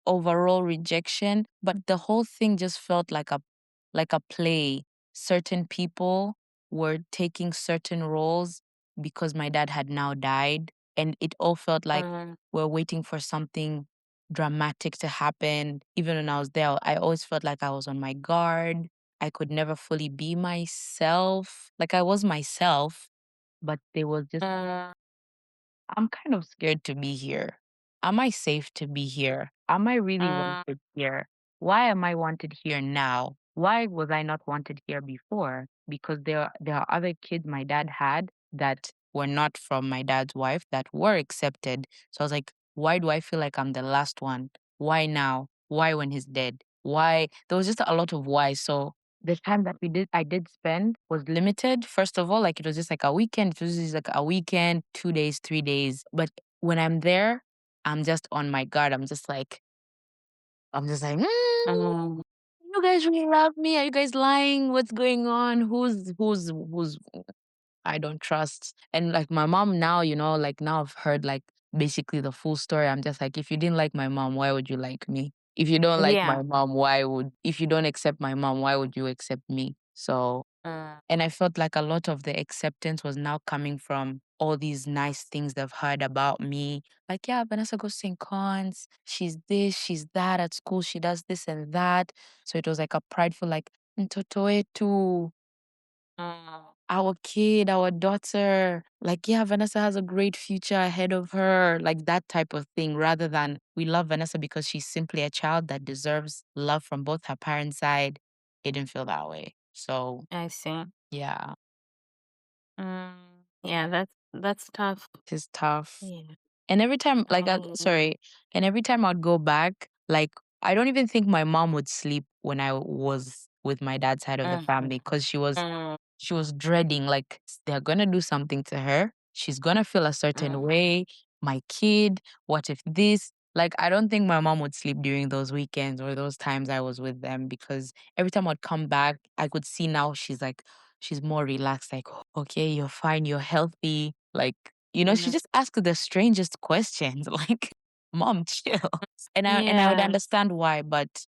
overall rejection, but the whole thing just felt like a play. Certain people were taking certain roles because my dad had now died, and it all felt like uh, we're waiting for something dramatic to happen. Even when I was there, I always felt like I was on my guard. I could never fully be myself. Like I was myself, but there was just uh, I'm kind of scared to be here. Am I safe to be here? Am I really uh, wanted here? Why am I wanted here now? Why was I not wanted here before? Because there are other kids my dad had that were not from my dad's wife that were accepted. So I was like, why do I feel like I'm the last one? Why now? Why when he's dead? Why? There was just a lot of why. So the time that I did spend was limited. First of all, like it was just like a weekend. It was just like a weekend, 2 days, 3 days. But when I'm there, I'm just on my guard. I'm just like, uh, you guys really love me? Are you guys lying? What's going on? Who's I don't trust. And like my mom now, like now I've heard like basically the full story. I'm just like, if you didn't like my mom, why would you like me? If you don't like yeah. my mom, if you don't accept my mom, why would you accept me? So, Uh, and I felt like a lot of the acceptance was now coming from all these nice things they've heard about me. Like, yeah, Vanessa goes to St. Cons. She's this, she's that at school. She does this and that. So it was like a prideful, like, Mtoto wetu, uh, our kid, our daughter, like, yeah, Vanessa has a great future ahead of her, like that type of thing, rather than we love Vanessa because she's simply a child that deserves love from both her parents' side. It didn't feel that way. So, I see. yeah, Yeah, that's tough. it is tough. Yeah. And every time, like, I sorry, and every time I'd go back, Like, I don't even think my mom would sleep when I was with my dad's side of the Mm, family because mm, she was dreading, like, they're gonna do something to her. She's gonna feel a certain mm, way. My kid, what if this? Like, I don't think my mom would sleep during those weekends or those times I was with them because every time I'd come back, I could see now she's more relaxed, like, okay, you're fine, you're healthy. Like, she mm. just asks the strangest questions, like, mom, chill. And I would Yeah. understand why, but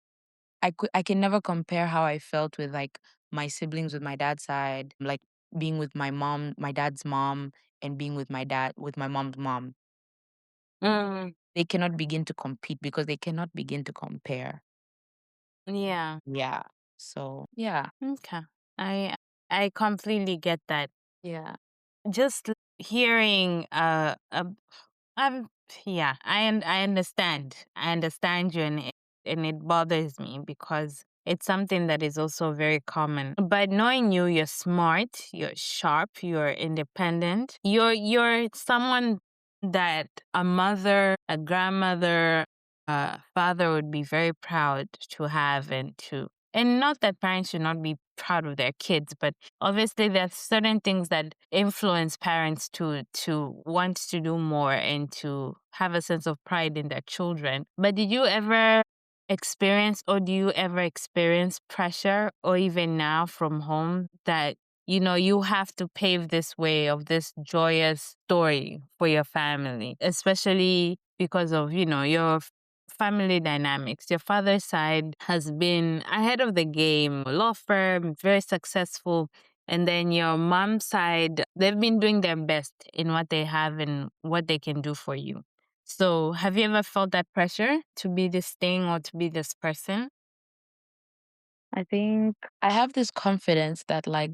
I can never compare how I felt with like my siblings with my dad's side, like being with my mom, my dad's mom, and being with my mom's mom. Mm, They cannot begin to compete because they cannot begin to compare. yeah. Yeah. So yeah. Okay. I I completely get that. Yeah. Just hearing Um, yeah, I understand. I understand you, and it bothers me because it's something that is also very common. But knowing you, you're smart, you're sharp, you're independent. You're someone that a mother, a grandmother, a father would be very proud to have and not that parents should not be proud of their kids, but obviously there are certain things that influence parents to want to do more and to have a sense of pride in their children. But did you ever experience or do you ever experience pressure or even now from home that you have to pave this way of this joyous story for your family, especially because of your family dynamics. Your father's side has been ahead of the game, a law firm, very successful. And then your mom's side, they've been doing their best in what they have and what they can do for you. So, have you ever felt that pressure to be this thing or to be this person? I think I have this confidence that like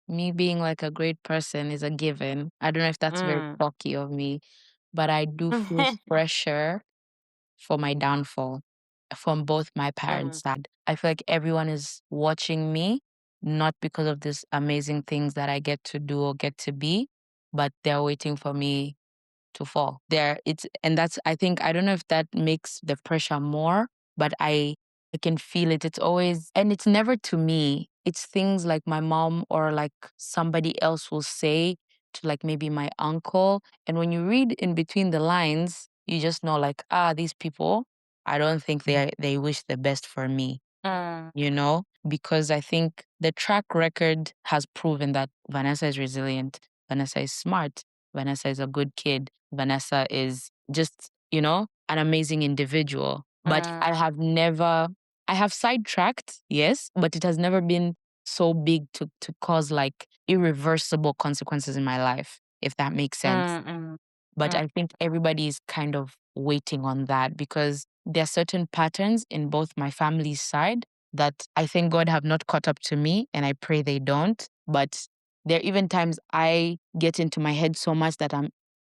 me being like a great person is a given. I don't know if that's very Mm. cocky of me, but I do feel pressure for my downfall from both my Mm, parents' side. I feel like everyone is watching me, not because of these amazing things that I get to do or get to be, but they're waiting for me to fall. And that's I think I don't know if that makes the pressure more, but I can feel it. It's always and it's never to me. It's things like my mom or like somebody else will say to like maybe my uncle. And when you read in between the lines, you just know like, these people, I don't think they wish the best for me, mm, because I think the track record has proven that Vanessa is resilient, Vanessa is smart, Vanessa is a good kid, Vanessa is just, an amazing individual. But mm, I have sidetracked, yes, but it has never been so big to cause like irreversible consequences in my life, if that makes sense. mm, mm, But mm, I think everybody is kind of waiting on that because there are certain patterns in both my family's side that I think God have not caught up to me, and I pray they don't. But there are even times I get into my head so much that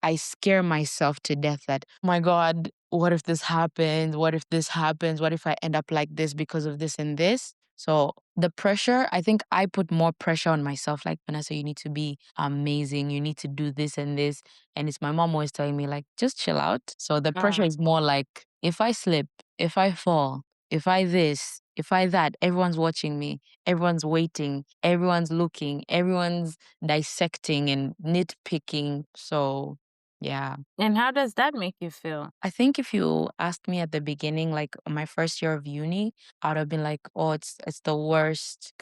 I scare myself to death that, oh my God, what if this happens? What if this happens? What if I end up like this because of this and this? So the pressure, I think I put more pressure on myself. Like, Vanessa, you need to be amazing. You need to do this and this. And it's my mom always telling me, like, just chill out. So the pressure mm. is more like, if I slip, if I fall, if I this, if I that, everyone's watching me, everyone's waiting, everyone's looking, everyone's dissecting and nitpicking. So, yeah. And how does that make you feel? I think if you asked me at the beginning, like my first year of uni, I would have been like, oh, it's the worst.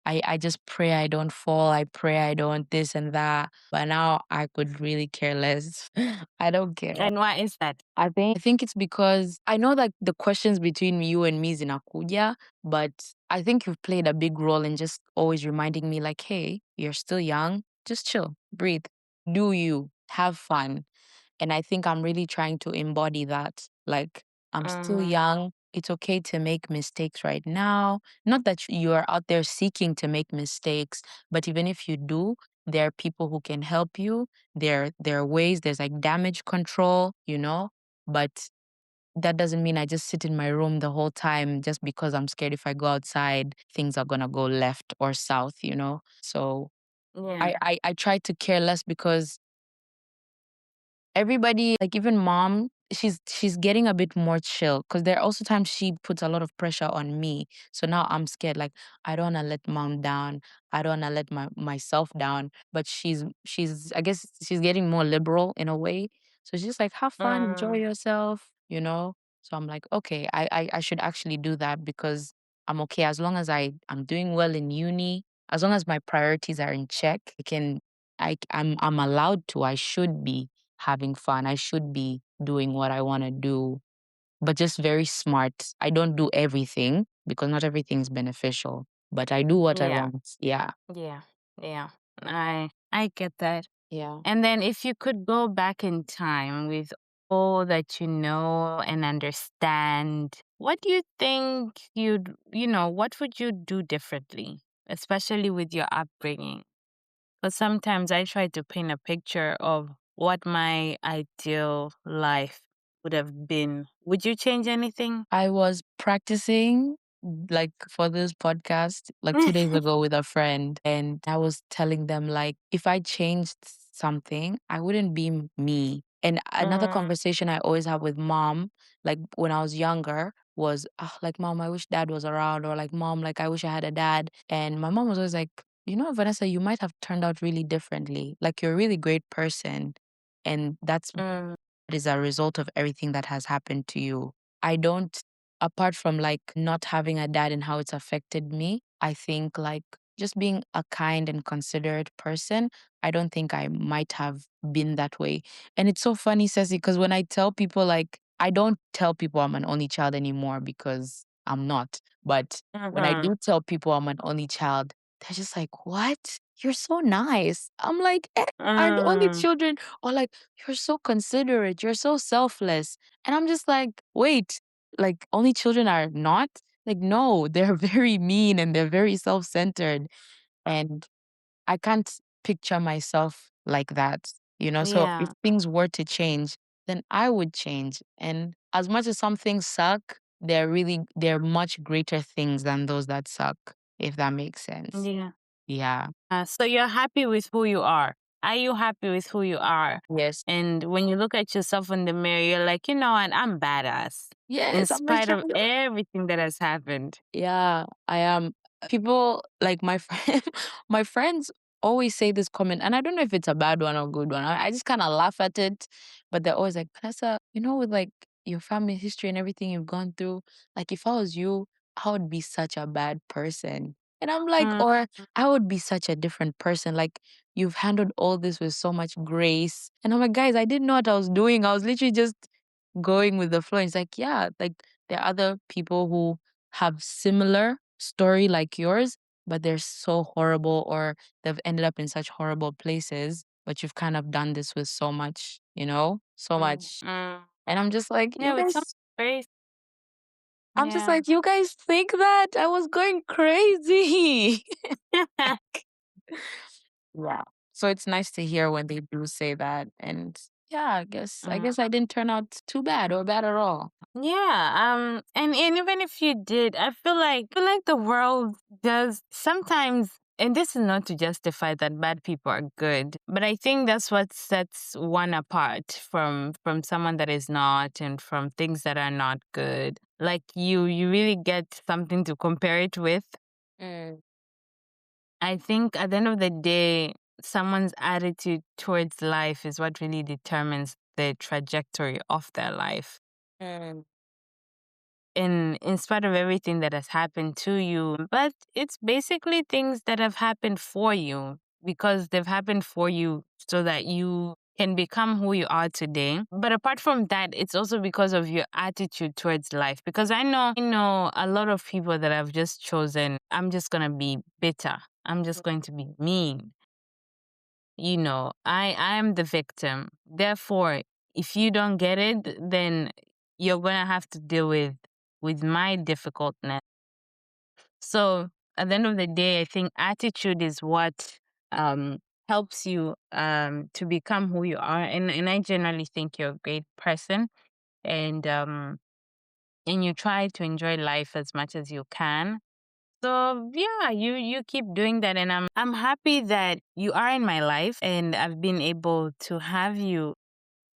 I just pray I don't fall. I pray I don't this and that. But now I could really care less. I don't care. And why is that? I think it's because I know that the questions between you and me is in Akudia, but I think you've played a big role in just always reminding me like, hey, you're still young. Just chill, breathe, do you, have fun. And I think I'm really trying to embody that. Like, I'm still Mm, young. It's okay to make mistakes right now. Not that you are out there seeking to make mistakes, but even if you do, there are people who can help you. There are ways, there's like damage control. But that doesn't mean I just sit in my room the whole time just because I'm scared if I go outside, things are gonna go left or south. So yeah. I try to care less because everybody, like even mom, she's getting a bit more chill because there are also times she puts a lot of pressure on me. So now I'm scared. Like I don't wanna let mom down. I don't wanna let myself down. But she's I guess she's getting more liberal in a way. So she's just like, have fun, enjoy Mm, yourself. So I'm like, okay, I should actually do that because I'm okay as long as I'm doing well in uni, as long as my priorities are in check, I'm allowed to. I should be having fun. I should be doing what I want to do, but just very smart. I don't do everything because not everything is beneficial, but I do what I yeah, want. Yeah. yeah, yeah. I get that. Yeah. And then if you could go back in time with all that you know and understand, what do you think what would you do differently, especially with your upbringing? Because sometimes I try to paint a picture of what my ideal life would have been. Would you change anything? I was practicing like for this podcast like 2 days ago with a friend, and I was telling them like if I changed something, I wouldn't be me. And another Mm, conversation I always have with mom, like when I was younger, was like, mom, I wish dad was around, or like, mom, like I wish I had a dad. And my mom was always like, Vanessa, you might have turned out really differently. Like you're a really great person. And that's mm, is a result of everything that has happened to you. I don't, apart from like not having a dad and how it's affected me, I think like just being a kind and considerate person, I don't think I might have been that way. And it's so funny, Ceci, because when I tell people, like, I don't tell people I'm an only child anymore because I'm not. But when I mhm, do tell people I'm an only child, they're just like, what? You're so nice. I'm like, aren't only mm, children, or like, you're so considerate, you're so selfless. And I'm just like, wait, like only children are not? Like, no, they're very mean and they're very self-centered. And I can't picture myself like that. So if yeah, things were to change, then I would change. And as much as some things suck, they're much greater things than those that suck, if that makes sense. yeah. Yeah. So you're happy with who you are. Are you happy with who you are? Yes. And when you look at yourself in the mirror, you're like, you know what? I'm badass in Yes. I'm like, spite of everything that has happened. yeah, I am. People like my friend, my friends always say this comment, and I don't know if it's a bad one or good one. I just kind of laugh at it, but they're always like, Vanessa, with like your family history and everything you've gone through, like if I was you, I would be such a bad person. And I'm like, Mm, or I would be such a different person. Like you've handled all this with so much grace. And I'm like, guys, I didn't know what I was doing. I was literally just going with the flow. And it's like, yeah, like there are other people who have similar story like yours, but they're so horrible or they've ended up in such horrible places, but you've kind of done this with so mm, much. mm. And I'm just like, Yeah, with some grace. I'm just Yeah. like, you guys think that I was going crazy. Yeah. So it's nice to hear when they do say that. And yeah, I Mm. guess I didn't turn out too bad or bad at all. Yeah, and even if you did, I feel like the world does sometimes, and this is not to justify that bad people are good, but I think that's what sets one apart from someone that is not, and from things that are not good. Like you really get something to compare it with. Mm, I think at the end of the day, someone's attitude towards life is what really determines the trajectory of their life. mm, In spite of everything that has happened to you, but it's basically things that have happened for you, because they've happened for you so that you can become who you are today. But apart from that, it's also because of your attitude towards life, because I know a lot of people that have just chosen, I'm just going to be bitter, I'm just going to be mean. I am the victim. Therefore, if you don't get it, then you're gonna have to deal with my difficultness. So at the end of the day, I think attitude is what helps you to become who you are. And I generally think you're a great person, and you try to enjoy life as much as you can. So yeah, you keep doing that, and I'm happy that you are in my life, and I've been able to have you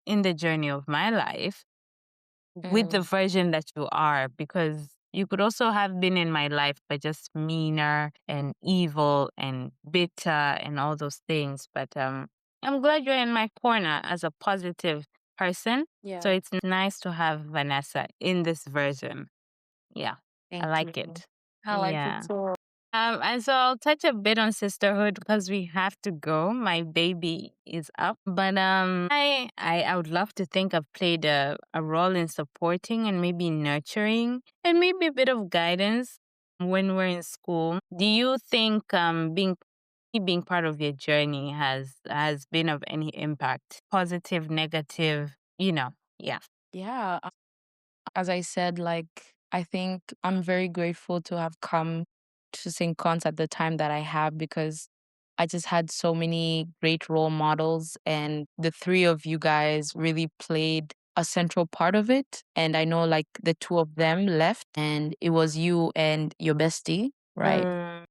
in the journey of my life. with the Mm. version that you are, because you could also have been in my life but just meaner and evil and bitter and all those things. But I'm glad you're in my corner as a positive person. So Yeah. it's nice to have Vanessa in this version. Yeah, I Thank like you. it. I like it Yeah. too. And so I'll touch a bit on sisterhood because we have to go. My baby is up. But I would love to think I've played a role in supporting and maybe nurturing and maybe a bit of guidance when we're in school. Do you think being part of your journey has been of any impact? Positive, negative, yeah. Yeah. As I said, like, I think I'm very grateful to have come to St. Cons at the time that I have because I just had so many great role models, and the three of you guys really played a central part of it. And I know, like, the two of them left, and it was you and your bestie, right? Mm,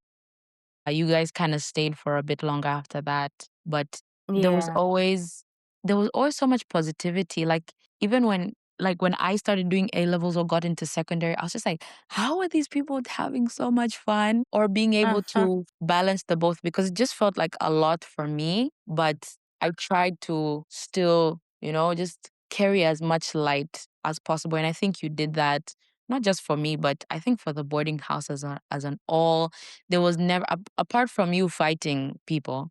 You guys kind of stayed for a bit longer after that, but there was yeah. always there was always so much positivity. Like even when I started doing A levels or got into secondary, I was just like, how are these people having so much fun or being able Uh-huh. to balance the both? Because it just felt like a lot for me, but I tried to still, just carry as much light as possible. And I think you did that not just for me, but I think for the boarding house as an all. There was never apart from you fighting people,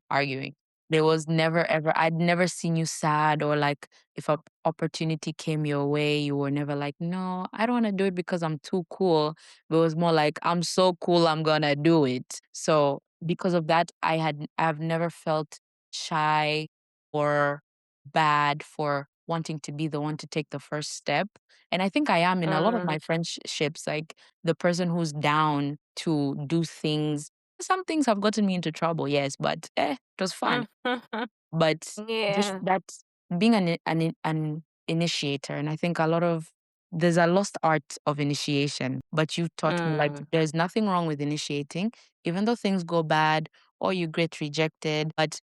arguing. There was never ever I'd never seen you sad or like if a opportunity came your way, you were never like, "No, I don't want to do it because I'm too cool." But it was more like, "I'm so cool, I'm going to do it." So, because of that, I've never felt shy or bad for wanting to be the one to take the first step. And I think I am in a lot of Mm. my friendships, like the person who's down to do things. Some things have gotten me into trouble, yes, but it was fun. But just Yeah. that being an initiator, and I think there's a lost art of initiation. But you taught me like Mm. there's nothing wrong with initiating, even though things go bad or you get rejected. But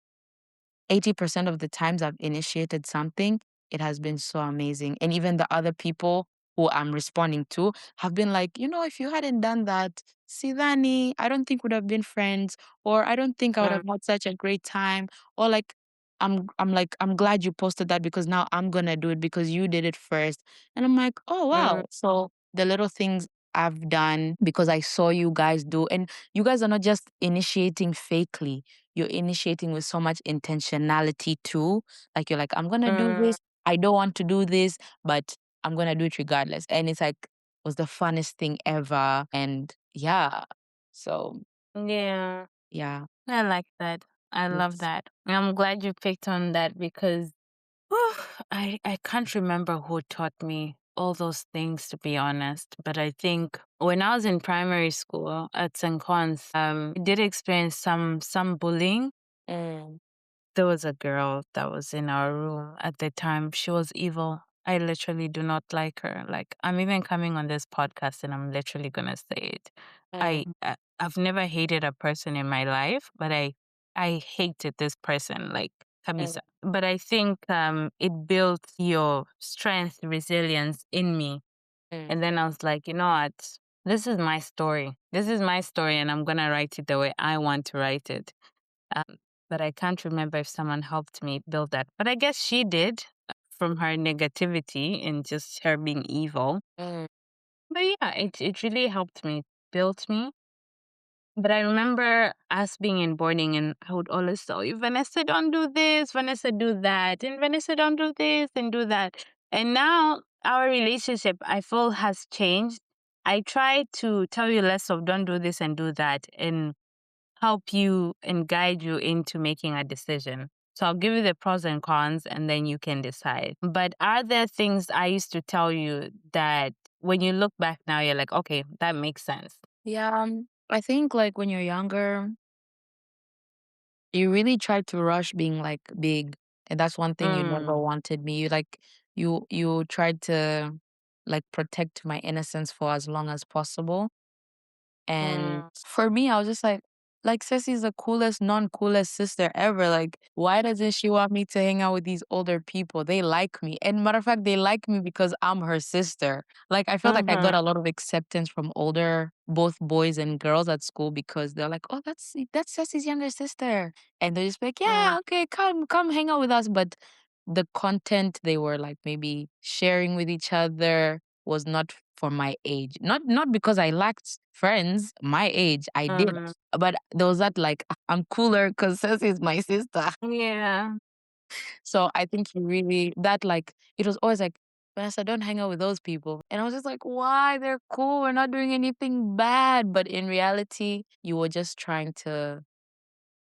80% of the times I've initiated something, it has been so amazing. And even the other people who I'm responding to have been like, if you hadn't done that, Sidani, I don't think would have been friends, or I don't think I would Mm. have had such a great time. Or like, I'm glad you posted that because now I'm gonna do it because you did it first. And I'm like, oh Mm. wow. So the little things I've done because I saw you guys do, and you guys are not just initiating fakely, you're initiating with so much intentionality too. Like you're like, I'm gonna do Mm. this. I don't want to do this, but I'm gonna do it regardless. And it's like was the funnest thing ever. And yeah. So Yeah. yeah. I like that. I love Yes. that. And I'm glad you picked on that because whew, I can't remember who taught me all those things, to be honest. But I think when I was in primary school at St. Cons, I did experience some bullying. Mm, There was a girl that was in our room at the time. She was evil. I literally do not like her. Like, I'm even coming on this podcast and I'm literally gonna say it. mm, I've never hated a person in my life, but I hated this person like mm, Kamisa. But I think it built your strength, resilience in me. mm. And then I was like, you know what? This is my story. This is my story, and I'm gonna write it the way I want to write it. Um, but I can't remember if someone helped me build that. But I guess she did from her negativity and just her being evil. Mm. But yeah, it really helped me, built me. But I remember us being in boarding, and I would always tell you, Vanessa, don't do this, Vanessa, do that, and Vanessa, don't do this and do that. And now our relationship, I feel, has changed. I try to tell you less of don't do this and do that, and help you and guide you into making a decision. So I'll give you the pros and cons and then you can decide. But are there things I used to tell you that when you look back now, you're like, okay, that makes sense? Yeah. I think like when you're younger, you really try to rush being like big. And that's one thing you never Mm, wanted me. You tried to like protect my innocence for as long as possible. And mm, for me, I was just like, like Ceci's the coolest, non-coolest sister ever. Like, why doesn't she want me to hang out with these older people? They like me. And matter of fact, they like me because I'm her sister. Like, I felt like I got Mhm. a lot of acceptance from older, both boys and girls at school because they're like, oh, that's Ceci's younger sister. And they just be like, yeah, Mm. okay, come hang out with us. But the content they were like maybe sharing with each other was not for my age. Not because I lacked friends my age. I did. Mhm. But there was that like I'm cooler because Ceci is my sister. Yeah. So I think he really that like it was always like, Vanessa, don't hang out with those people. And I was just like, why? They're cool. We're not doing anything bad. But in reality, you were just trying to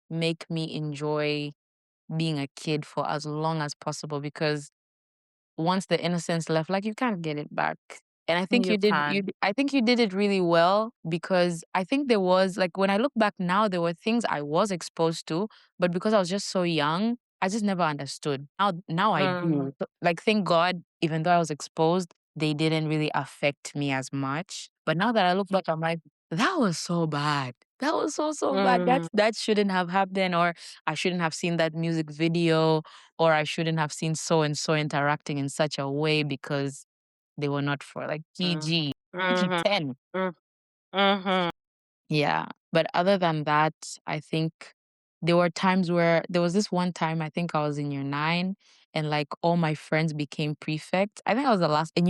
make me enjoy being a kid for as long as possible because once the innocence left, like you can't get it back. And I think You you did can. I think you did it really well because I think there was like when I look back now, there were things I was exposed to, but because I was just so young, I just never understood. Now I Mm. do. So, like thank God, even though I was exposed, they didn't really affect me as much. But now that I look back, I'm like, that was so bad. That was so bad. Mm. That shouldn't have happened, or I shouldn't have seen that music video or I shouldn't have seen so and so interacting in such a way because they were not for like Mm. PG Mhm. 10. Mm. Mhm. Yeah. But other than that, I think there were times where there was this one time I think I was in year 9 and like all my friends became prefects. I think I was the last and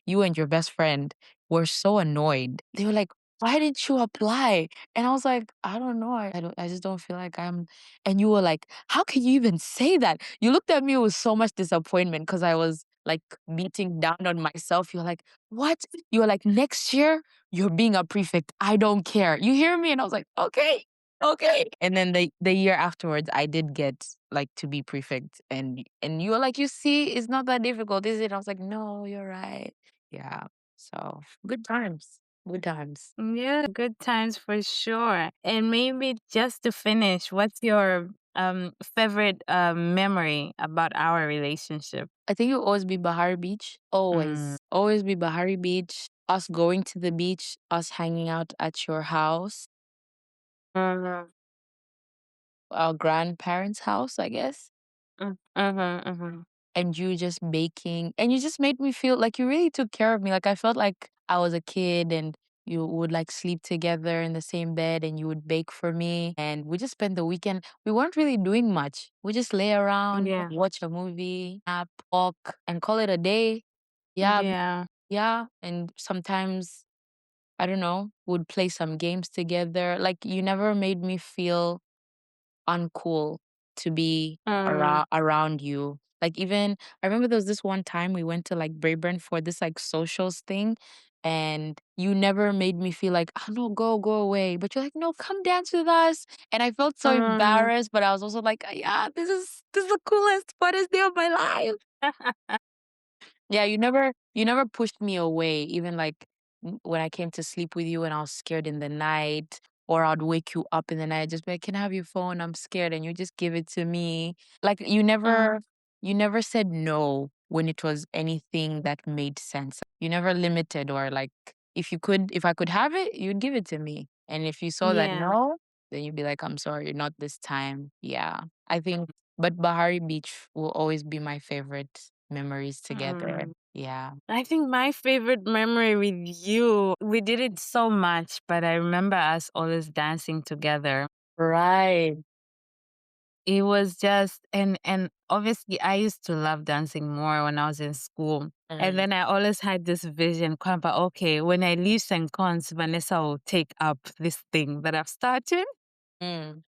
you and your best friend were so annoyed. They were like, "Why didn't you apply?" And I was like, "I don't know. I just don't feel like I'm." And you were like, "How can you even say that?" You looked at me with so much disappointment because I was like beating down on myself. You're like, "What?" You were like, "Next year you're being a prefect. I don't care. You hear me?" And I was like, okay, okay. And then the year afterwards, I did get like to be prefect, and you were like, you see, it's not that difficult, is it? I was like, no, you're right. Yeah. So good times. Good times. Yeah, good times for sure. And maybe just to finish, what's your favorite memory about our relationship? I think it'll always be Bahari Beach. Mm. Always. Always be Bahari Beach. Us going to the beach, us hanging out at your house, Mhm. our grandparents' house, I guess. Mm. Mhm. Mhm. And you just baking and you just made me feel like you really took care of me. Like I felt like I was a kid and you would like sleep together in the same bed and you would bake for me and we just spent the weekend. We weren't really doing much. We just lay around, Yeah. watch a movie, nap, walk and call it a day. Yeah, Yeah. yeah. And sometimes I don't know, would play some games together. Like you never made me feel uncool to be Mm. around you. Like even I remember there was this one time we went to like Braeburn for this like socials thing and you never made me feel like, oh no, go away. But you're like, no, come dance with us. And I felt so Mm. embarrassed, but I was also like, yeah, this is the coolest, funnest day of my life. Yeah, you never pushed me away, even like when I came to sleep with you and I was scared in the night, or I'd wake you up in the night, just be like, "Can I have your phone? I'm scared," and you just give it to me. Like Mm. you never said no when it was anything that made sense. You never limited or like if I could have it, you'd give it to me. And if you saw that Yeah. no, then you'd be like, "I'm sorry, not this time." Yeah. I think but Bahari Beach will always be my favorite memories together. Mm. Yeah. I think my favorite memory with you, we did it so much, but I remember us always dancing together. Right. It was just and obviously I used to love dancing more when I was in school. And Mm, then I always had this vision, kwamba, okay, when I leave St. Cons, Vanessa will take up this thing that I've started mm,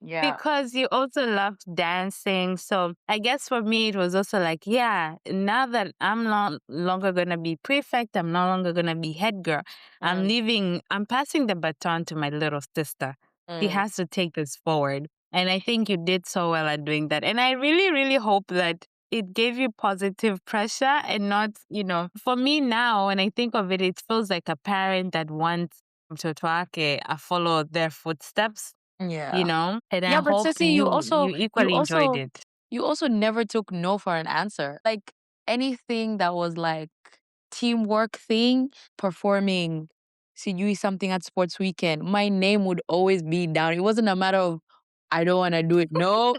yeah. because you also loved dancing. So I guess for me, it was also like, yeah, now that I'm no longer going to be prefect, I'm no longer going to be head girl. Mm, I'm passing the baton to my little sister. She mm, has to take this forward. And I think you did so well at doing that. And I really, really hope that it gave you positive pressure and not, for me now, when I think of it, it feels like a parent that wants mtoto wake follow their footsteps, yeah. and I Yeah, but hope Ceci, you you equally enjoyed also it. you also never took no for an answer. Like anything that was like teamwork thing, performing sijui something at sports weekend, my name would always be down. It wasn't a matter of I don't want to do it. No,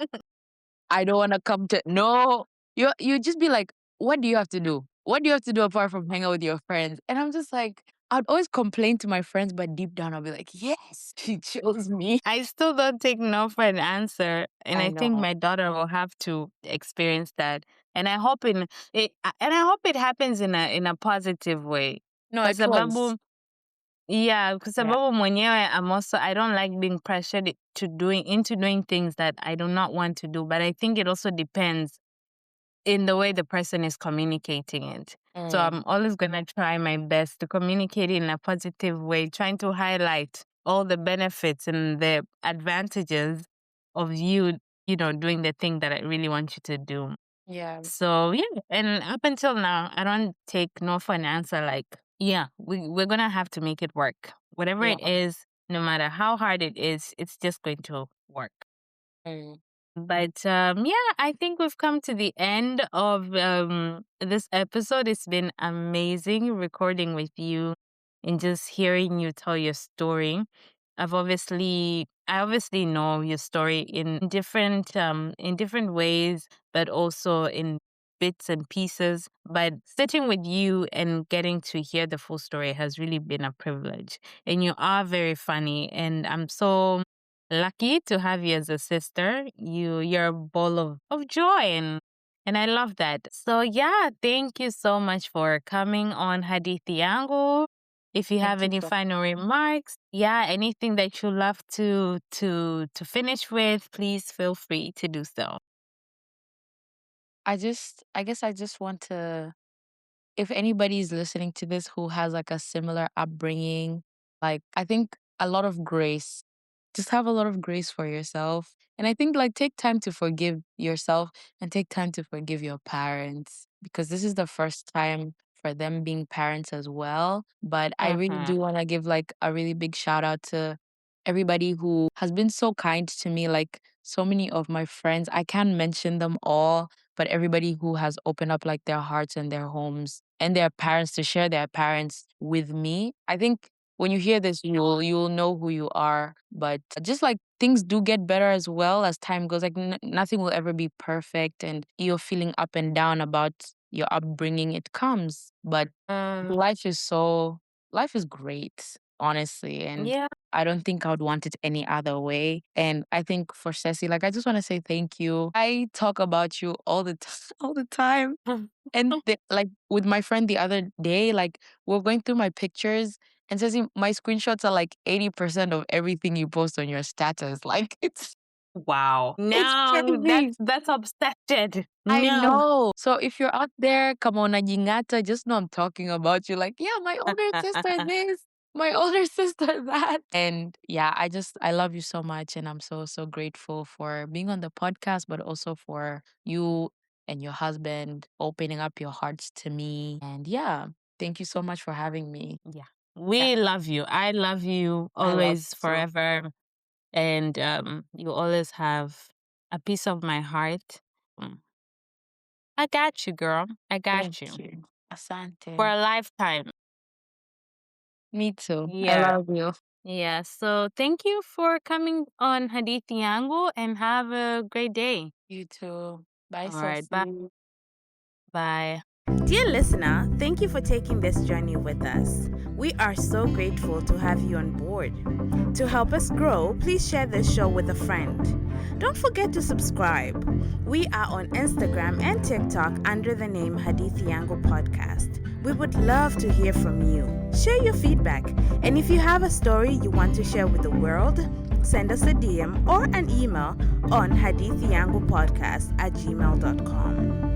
I don't want to come to. No, you just be like, what do you have to do? What do you have to do apart from hang out with your friends? And I'm just like, I'd always complain to my friends, but deep down I'll be like, yes, she chose me. I still don't take no for an answer, and I I think know. my daughter will have to experience that. And I hope it happens in a positive way. No, Kwa it was. sababu yeah, kwa Yeah. sababu mwenyewe I don't like being pressured into doing things that I do not want to do. But I think it also depends in the way the person is communicating it. So Mm. I'm always going to try my best to communicate in a positive way, trying to highlight all the benefits and the advantages of doing the thing that I really want you to do. Yeah. So yeah, and up until now, I don't take no for an answer like, yeah, we're going to have to make it work. Whatever Yeah. it is, no matter how hard it is, it's just going to work. Mm. But yeah, I think we've come to the end of this episode. It's been amazing recording with you and just hearing you tell your story. I obviously know your story in different ways, but also in bits and pieces. But sitting with you and getting to hear the full story has really been a privilege. And you are very funny, and I'm so lucky to have you as a sister. You're a ball of joy, and I love that. So yeah, thank you so much for coming on Hadithi Yangu. If you have Thank you any so final remarks, yeah, anything that you love to finish with, please feel free to do so. I guess I just want to, if anybody's listening to this who has like a similar upbringing, like I think a lot of grace. Just have a lot of grace for yourself. And I think like take time to forgive yourself and take time to forgive your parents because this is the first time for them being parents as well. But I really Mm-hmm. do want to give like a really big shout out to everybody who has been so kind to me. Like so many of my friends, I can't mention them all, but everybody who has opened up like their hearts and their homes and their parents to share their parents with me. I think when you hear this, you'll know who you are. But just like things do get better as well as time goes. Like nothing will ever be perfect, and you're feeling up and down about your upbringing. It comes, but Um, life is great, honestly, and yeah. I don't think I would want it any other way. And I think for Ceci, like I just want to say thank you. I talk about you all the all the time. And like with my friend the other day, like we're going through my pictures and says my screenshots are like 80% of everything you post on your status. Like Wow. it's No, crazy. that's obsessed. I No. know. So if you're out there, come on, Najingata, just know I'm talking about you. Like, yeah, my older sister this, my older sister that. And yeah, I love you so much. And I'm so, so grateful for being on the podcast, but also for you and your husband opening up your hearts to me. And yeah, thank you so much for having me. Yeah. Yeah, We love you. I love you I love always, you too. forever. And you always have a piece of my heart. Mm. I got you, girl. I Thank got you. you. For Asante. a lifetime. Me too. I Yeah. love you. Yeah. So thank you for coming on Hadithi Yangu and have a great day. You too. Bye, All right. Bye. Ceci. Bye. Dear listener, thank you for taking this journey with us. We are so grateful to have you on board. To help us grow, please share this show with a friend. Don't forget to subscribe. We are on Instagram and TikTok under the name Hadithi Yangu Podcast. We would love to hear from you. Share your feedback. And if you have a story you want to share with the world, send us a DM or an email on hadithiyangupodcast@gmail.com.